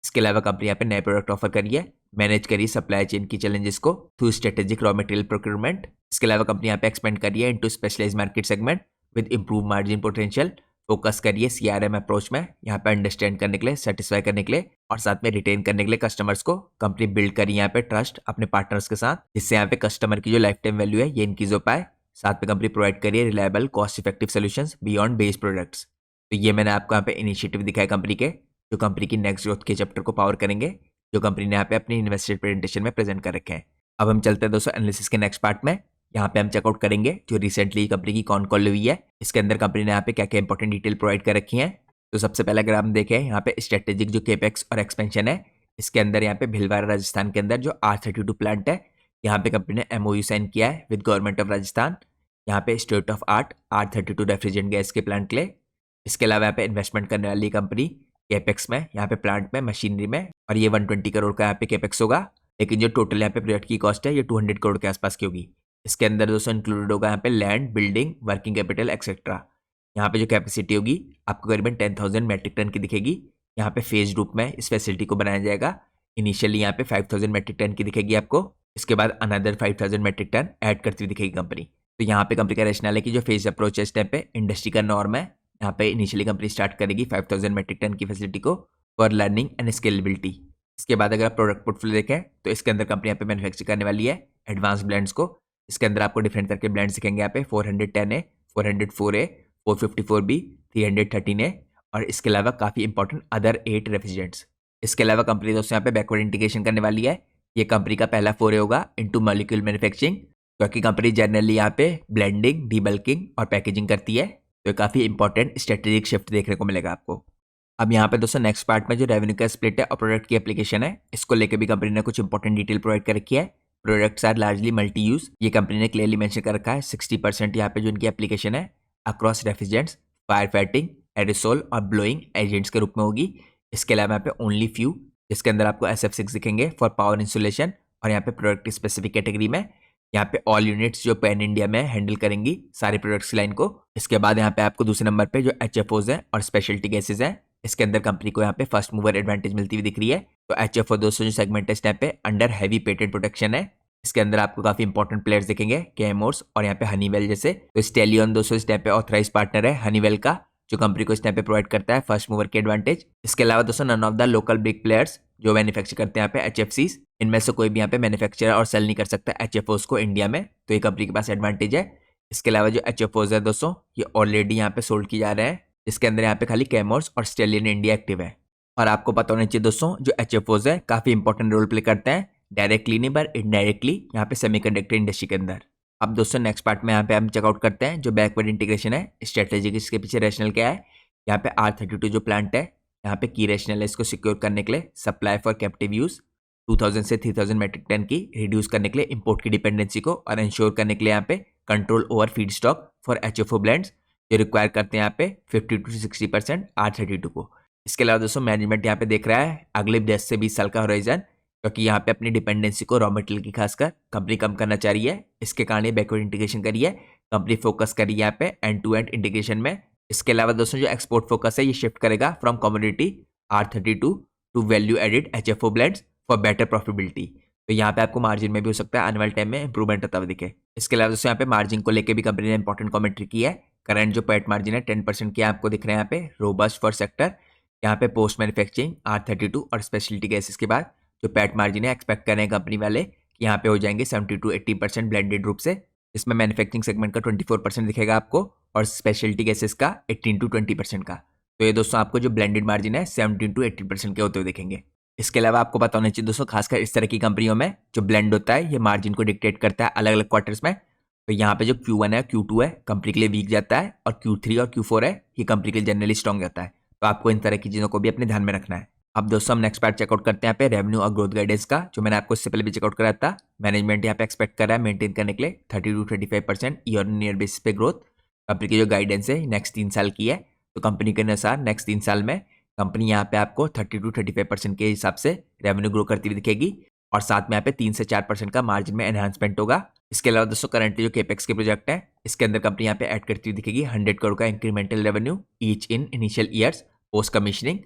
इसके अलावा कंपनी यहाँ पे नए प्रोडक्ट ऑफर करी है मैनेज करी सप्लाई चेन की चैलेंजेस को through strategic raw material procurement. इसके अलावा कंपनी यहाँ पे एक्सपेंड करी है into specialised market segment with improve margin potential. Focus करिए CRM अप्रोच में यहाँ पे अंडरस्टैंड करने के लिए सेटिस्फाई करने के लिए और साथ में रिटेन करने के लिए कस्टमर्स को। कंपनी बिल्ड करी यहाँ पे ट्रस्ट अपने पार्टनर्स के साथ जिससे यहाँ पे कस्टमर की जो लाइफ टाइम वैल्यू है ये इंक्रीज हो पाए। साथ में कंपनी प्रोवाइड करिए reliable cost effective solutions beyond base products. तो ये मैंने आपको यहाँ पे इनिशिएटिव दिखाया कंपनी के जो कंपनी की नेक्स्ट ग्रोथ के चैप्टर को पावर करेंगे जो कंपनी ने यहाँ पे अपनी इन्वेस्टर प्रेजेंटेशन में प्रेजेंट कर रखे हैं। अब हम चलते हैं दोस्तों एनालिसिस के नेक्स्ट पार्ट में। यहाँ पे हम चेकआउट करेंगे जो रिसेंटली कंपनी की कॉन कॉल हुई है इसके अंदर कंपनी ने यहाँ पे क्या क्या इंपॉर्टेंट डिटेल प्रोवाइड कर रखी है। तो सबसे पहले अगर हम देखें यहाँ पे स्ट्रेटेजिक जो केपेक्स और एक्सपेंशन है इसके अंदर यहाँ पे भिलवाड़ा राजस्थान के अंदर जो R32 प्लांट है यहाँ पे कंपनी ने MOU साइन किया है विद गवर्नमेंट ऑफ राजस्थान। यहाँ पे state of art R32 refrigerant gas के प्लांट के लिए। इसके अलावा यहाँ पे इन्वेस्टमेंट करने वाली कंपनी केपेक्स में यहाँ पे प्लांट में मशीनरी में और ये 120 करोड़ का यहाँ पे केपेक्स होगा। लेकिन जो टोटल यहाँ पे प्रोजेक्ट की कॉस्ट है ये 200 करोड़ के आसपास की होगी। इसके अंदर दोस्तों इंक्लूडेड होगा यहाँ पे land building working capital etcetera. यहाँ पे जो कैपेसिटी होगी आपको करीबन 10,000 मैट्रिक टन की दिखेगी। यहाँ पे फेज रूप में इस फैसिलिटी को बनाया जाएगा। इनिशियली यहाँ पे 5,000 मैट्रिक टन की दिखेगी आपको। इसके बाद अनदर 5,000 मैट्रिक टन ऐड करती हुई दिखेगी कंपनी। तो यहाँ पे कंपनी का रैशनल है कि जो फेज अप्रोच है इस टाइम पे इंडस्ट्री का नॉर्म है। यहाँ पे इनिशियली कंपनी स्टार्ट करेगी 5,000 मैट्रिक टन की फैसिलिटी को फॉर लर्निंग एंड स्केलेबिलिटी। इसके बाद अगर आप प्रोडक्ट पोर्टफोलियो देखें तो इसके अंदर कंपनी यहाँ पे मैन्युफैक्चर करने वाली है एडवांस ब्लेंड्स को। इसके अंदर आपको डिफरेंट तरह के ब्लेंड्स दिखेंगे यहाँ पे 410A 404A 454B 313A और इसके अलावा काफ़ी इंपॉर्टेंट अदर 8 रेफ्रिजरेंट्स। इसके अलावा कंपनी दोस्तों यहाँ पे बैकवर्ड इंटीग्रेशन करने वाली है। ये कंपनी का पहला फोरे होगा इनटू मॉलिक्यूल मैन्युफैक्चरिंग क्योंकि कंपनी जनरली यहाँ पे ब्लेंडिंग डीबल्किंग और पैकेजिंग करती है। तो काफ़ी इंपॉर्टेंट स्ट्रेटेजिक शिफ्ट देखने को मिलेगा आपको। अब यहाँ पे दोस्तों नेक्स्ट पार्ट में जो रेवेन्यू का स्प्लिट है और प्रोडक्ट की एप्लीकेशन है इसको लेकर भी कंपनी ने कुछ इंपॉर्टेंट डिटेल प्रोवाइड कर रखी है। Products are largely multi use ये कंपनी ने क्लियरली मेंशन कर रखा है। 60% यहाँ पे जो इनकी एप्लीकेशन है अक्रॉस रेफ्रिजरेंट्स फायर फाइटिंग एरिसोल और ब्लोइंग एजेंट्स के रूप में होगी। इसके अलावा यहाँ पे ओनली फ्यू जिसके अंदर आपको SF6 दिखेंगे फॉर पावर इंसुलेशन और यहाँ पे प्रोडक्ट स्पेसिफिक कैटेगरी में यहाँ पे ऑल यूनिट्स जो पैन इंडिया में हैंडल करेंगी सारे प्रोडक्ट्स की लाइन को। इसके बाद यहाँ पे आपको दूसरे नंबर पे जो HFOs हैं और स्पेशलिटी गैसेज हैं इसके अंदर कंपनी को यहाँ पे फर्स्ट मूवर एडवांटेज मिलती हुई दिख रही है। तो HFO दोस्तों जो सेगमेंट है इस टाइप पे अंडर हैवी पेटेंट प्रोटेक्शन है। इसके अंदर आपको काफी इंपॉर्टेंट प्लेयर्स दिखेंगे केमोर्स और यहाँ पे हनीवेल जैसे। तो स्टेलियन दोस्तों इस टाइप पे ऑथराइज पार्टनर है हनीवेल का जो कंपनी को इस टाइप पे प्रोवाइड करता है फर्स्ट मूवर के एडवांटेज। इसके अलावा दोस्तों none of the local big players जो मैन्युफैक्चर करते हैं यहाँ पे HFCs इनमें से कोई भी यहाँ पे मैन्युफैक्चरर और सेल नहीं कर सकता HFOs को इंडिया में। तो ये कंपनी के पास एडवांटेज है। इसके अलावा जो HFOs है दोस्तों ये ऑलरेडी यहाँ पे सोल्ड किए जा रहे हैं जिसके अंदर यहाँ पे खाली केमोर्स और स्टेलियन इंडिया एक्टिव है। और आपको पता होना चाहिए दोस्तों जो HFOs है काफी इंपॉर्टेंट रोल प्ले करते हैं डायरेक्टली नहीं पर इनडायरेक्टली यहाँ पे सेमीकंडक्टर इंडस्ट्री के अंदर। अब दोस्तों नेक्स्ट पार्ट में यहाँ पे हम चेकआउट करते हैं जो बैकवर्ड इंटीग्रेशन है स्ट्रेटेजिक इसके पीछे रैशनल क्या है। यहाँ पे R32 जो प्लांट है यहाँ पे की रैशनल है इसको सिक्योर करने के लिए सप्लाई फॉर कैप्टिव यूज 2000 से 3000 मैट्रिक टन की रिड्यूस करने के लिए इंपोर्ट की डिपेंडेंसी को और इंश्योर करने के लिए यहाँ पे control over feed stock for HFO blends जो रिक्वायर करते हैं यहाँ पे 50 to 60% R32 को। इसके अलावा दोस्तों मैनेजमेंट यहाँ पे देख रहा है अगले 10 से 20 साल का होराइजन क्योंकि यहाँ पे अपनी डिपेंडेंसी को रॉ मटेरियल की खासकर कंपनी कम करना चाह रही है। इसके कारण ये बैकवर्ड इंटीग्रेशन करी है कंपनी फोकस करी है यहाँ पे एंड टू एंड इंटीग्रेशन में। इसके अलावा दोस्तों जो एक्सपोर्ट फोकस है ये शिफ्ट करेगा from commodity R32 to value added HFO blends for better profitability. तो यहाँ पे आपको मार्जिन में भी हो सकता है आने वाले टाइम में इंप्रूवमेंट होता हुआ दिखे। इसके अलावा दोस्तों यहाँ पे मार्जिन को लेकर भी कंपनी ने इंपॉर्टेंट कमेंट्री की है। करंट जो पैट मार्जिन है 10% की आपको दिख रहे हैं यहाँ पे, रोबस्ट फॉर सेक्टर। यहाँ पे पोस्ट मैन्युफैक्चरिंग R32 और स्पेशलिटी गैसेस के बाद जो पैट मार्जिन है एक्सपेक्ट कर रहे हैं कंपनी वाले कि यहाँ पे हो जाएंगे 70 to 80% ब्लेंडेड रूप से। इसमें मैन्युफैक्चरिंग सेगमेंट का 24% दिखेगा आपको और स्पेशलिटी गैसेस का 18 to 20% का। तो ये दोस्तों आपको जो ब्लेंडेड मार्जिन है 17 to 18% के होते हुए दिखेंगे। इसके अलावा आपको पता होना चाहिए दोस्तों, खासकर इस तरह की कंपनियों में जो ब्लेंड होता है ये मार्जिन को डिक्टेट करता है अलग अलग क्वार्टर्स में। तो यहाँ पे जो Q1 है Q2 है कंपनी के लिए वीक जाता है और Q3 और Q4 है ये कंपनी के लिए जनरली स्ट्रॉन्ग जाता है। तो आपको इन तरह की चीज़ों को भी अपने ध्यान में रखना है। अब दोस्तों हम नेक्स्ट पार्ट चेकआउट करते हैं यहाँ पे रेवेन्यू और ग्रोथ गाइडेंस का, जो मैंने आपको इससे पहले भी चेकआउट कराया था। मैनेजमेंट यहाँ पे एक्सपेक्ट कर रहा है मेंटेन करने के लिए 30 to 35% year on year basis पे ग्रोथ। कंपनी की जो गाइडेंस है नेक्स्ट 3 साल की है। तो कंपनी के अनुसार नेक्स्ट 3 साल में कंपनी यहाँ पे आपको 30 to 35% के हिसाब से रेवेन्यू ग्रो करती हुई दिखेगी और साथ में यहाँ पे 3 से 4% का मार्जिन में एनहांसमेंट होगा। इसके अलावा दोस्तों करंटली जो केपेक्स के प्रोजेक्ट है इसके अंदर कंपनी यहाँ पे ऐड करती हुई दिखेगी 100 करोड़ का incremental revenue each in initial years post commissioning.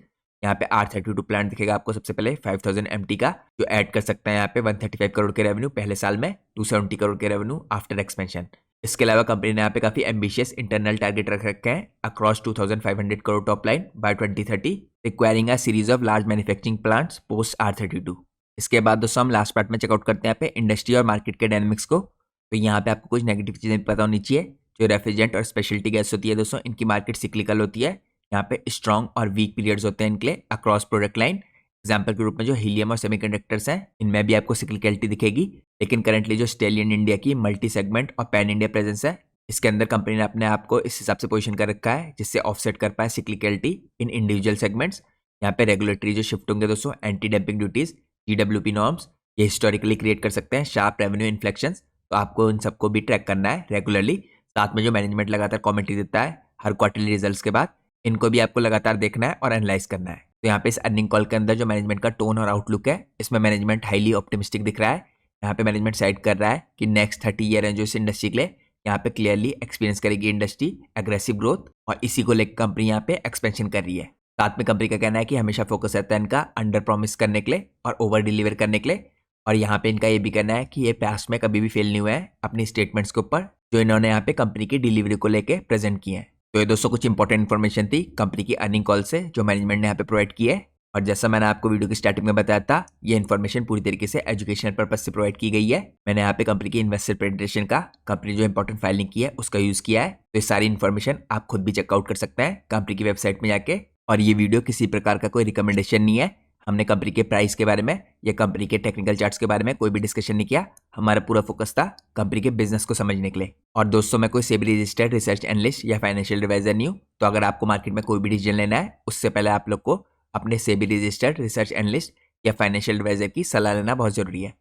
यहाँ पे R32 प्लांट दिखेगा आपको सबसे पहले 5000 MT का, जो ऐड कर सकते हैं यहाँ पे 135 करोड़ के रेवेन्यू पहले साल में, 270 करोड़ के रेवेन्यू आफ्टर एक्सपेंशन। इसके अलावा कंपनी ने यहाँ पे काफी एम्बिशियस इंटरनल टारगेट रख रखे हैं across 2500 crore top line by 2030, requiring a series of large manufacturing plants post R32। इसके बाद दोस्तों हम लास्ट पार्ट में चेकआउट करते हैं यहाँ पे इंडस्ट्री और मार्केट के डायनेमिक्स को। तो यहाँ पे आपको कुछ नेगेटिव चीजें पता होनी चाहिए। जो रेफ्रिजरेंट और स्पेशलिटी गैस होती है दोस्तों इनकी मार्केट सिक्लिकल होती है। यहाँ पे स्ट्रॉन्ग और वीक पीरियड्स होते हैं इनके लिए अक्रॉस प्रोडक्ट लाइन। एग्जाम्पल के रूप में जो हीलियम और सेमीकंडक्टर्स हैं इनमें भी आपको सिक्लिकलिटी दिखेगी। लेकिन करंटली जो स्टेलियन इंडिया की मल्टी सेगमेंट और पैन इंडिया प्रेजेंस है इसके अंदर कंपनी ने अपने आप को इस हिसाब से पोजीशन कर रखा है जिससे ऑफसेट कर पाए सिक्लिकलिटी इन इंडिविजुअल सेगमेंट्स। यहाँ पे रेगुलेटरी जो शिफ्ट होंगे दोस्तों, anti dumping duties, GWP norms, ये हिस्टोरिकली क्रिएट कर सकते हैं शार्प रेवेन्यू इन्फ्लेक्शंस। तो आपको इन सबको भी ट्रैक करना है रेगुलरली। साथ में जो मैनेजमेंट लगातार कमेंट्री देता है हर क्वार्टरली रिजल्ट्स के बाद, इनको भी आपको लगातार देखना है और एनालाइज करना है। तो यहाँ पे इस अर्निंग कॉल के अंदर जो मैनेजमेंट का टोन और आउटलुक है इसमें मैनेजमेंट हाईली ऑप्टिमिस्टिक दिख रहा है। यहाँ पे मैनेजमेंट साइड कर रहा है कि नेक्स्ट 30 ईयर है जो इस इंडस्ट्री के लिए यहाँ पे क्लियरली एक्सपीरियंस करेगी इंडस्ट्री एग्रेसिव ग्रोथ, और इसी को लेकर कंपनी यहाँ पे एक्सपेंशन कर रही है। साथ में कंपनी का कहना है कि हमेशा फोकस रहता है इनका अंडर प्रॉमिस करने के लिए और ओवर डिलीवर करने के लिए। और यहाँ पे इनका ये भी कहना है कि ये पास्ट में कभी भी फेल नहीं हुआ है अपनी स्टेटमेंट्स के ऊपर जो इन्होंने यहाँ पे कंपनी की डिलीवरी को लेके प्रेजेंट किए हैं। तो ये दोस्तों कुछ इंपॉर्टेंट इन्फॉर्मेशन थी कंपनी की अर्निंग कॉल से जो मैनेजमेंट ने यहाँ पे प्रोवाइड की है। और जैसा मैंने आपको वीडियो की स्टार्टिंग में बताया था ये इन्फॉर्मेशन पूरी तरीके से एजुकेशनल पर्पज से प्रोवाइड की गई है। मैंने यहाँ पे कंपनी की इन्वेस्टर प्रेजेंटेशन का, कंपनी जो इंपॉर्टेंट फाइलिंग की है उसका यूज किया है। तो ये सारी इन्फॉर्मेशन आप खुद भी चेकआउट कर सकते हैं कंपनी की वेबसाइट में जाके। और ये वीडियो किसी प्रकार का कोई रिकमेंडेशन नहीं है। हमने कंपनी के प्राइस के बारे में या कंपनी के टेक्निकल चार्ट्स के बारे में कोई भी डिस्कशन नहीं किया। हमारा पूरा फोकस था कंपनी के बिजनेस को समझने के लिए। और दोस्तों मैं कोई सेबी रजिस्टर्ड रिसर्च एनालिस्ट या फाइनेंशियल एडवाइजर नहीं हूँ। तो अगर आपको मार्केट में कोई भी डिसीजन लेना है उससे पहले आप लोग को अपने सेबी रजिस्टर्ड रिसर्च एनालिस्ट या फाइनेंशियल एडवाइजर की सलाह लेना बहुत जरूरी है।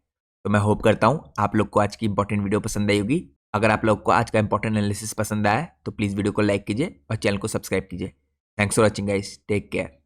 तो मैं होप करता हूँ आप लोग को आज की इंपॉर्टेंट वीडियो पसंद आई होगी। अगर आप लोग को आज का इंपॉर्टेंट एनालिसिस पसंद आया तो प्लीज़ वीडियो को लाइक कीजिए और चैनल को सब्सक्राइब कीजिए। Thanks for watching guys, take care.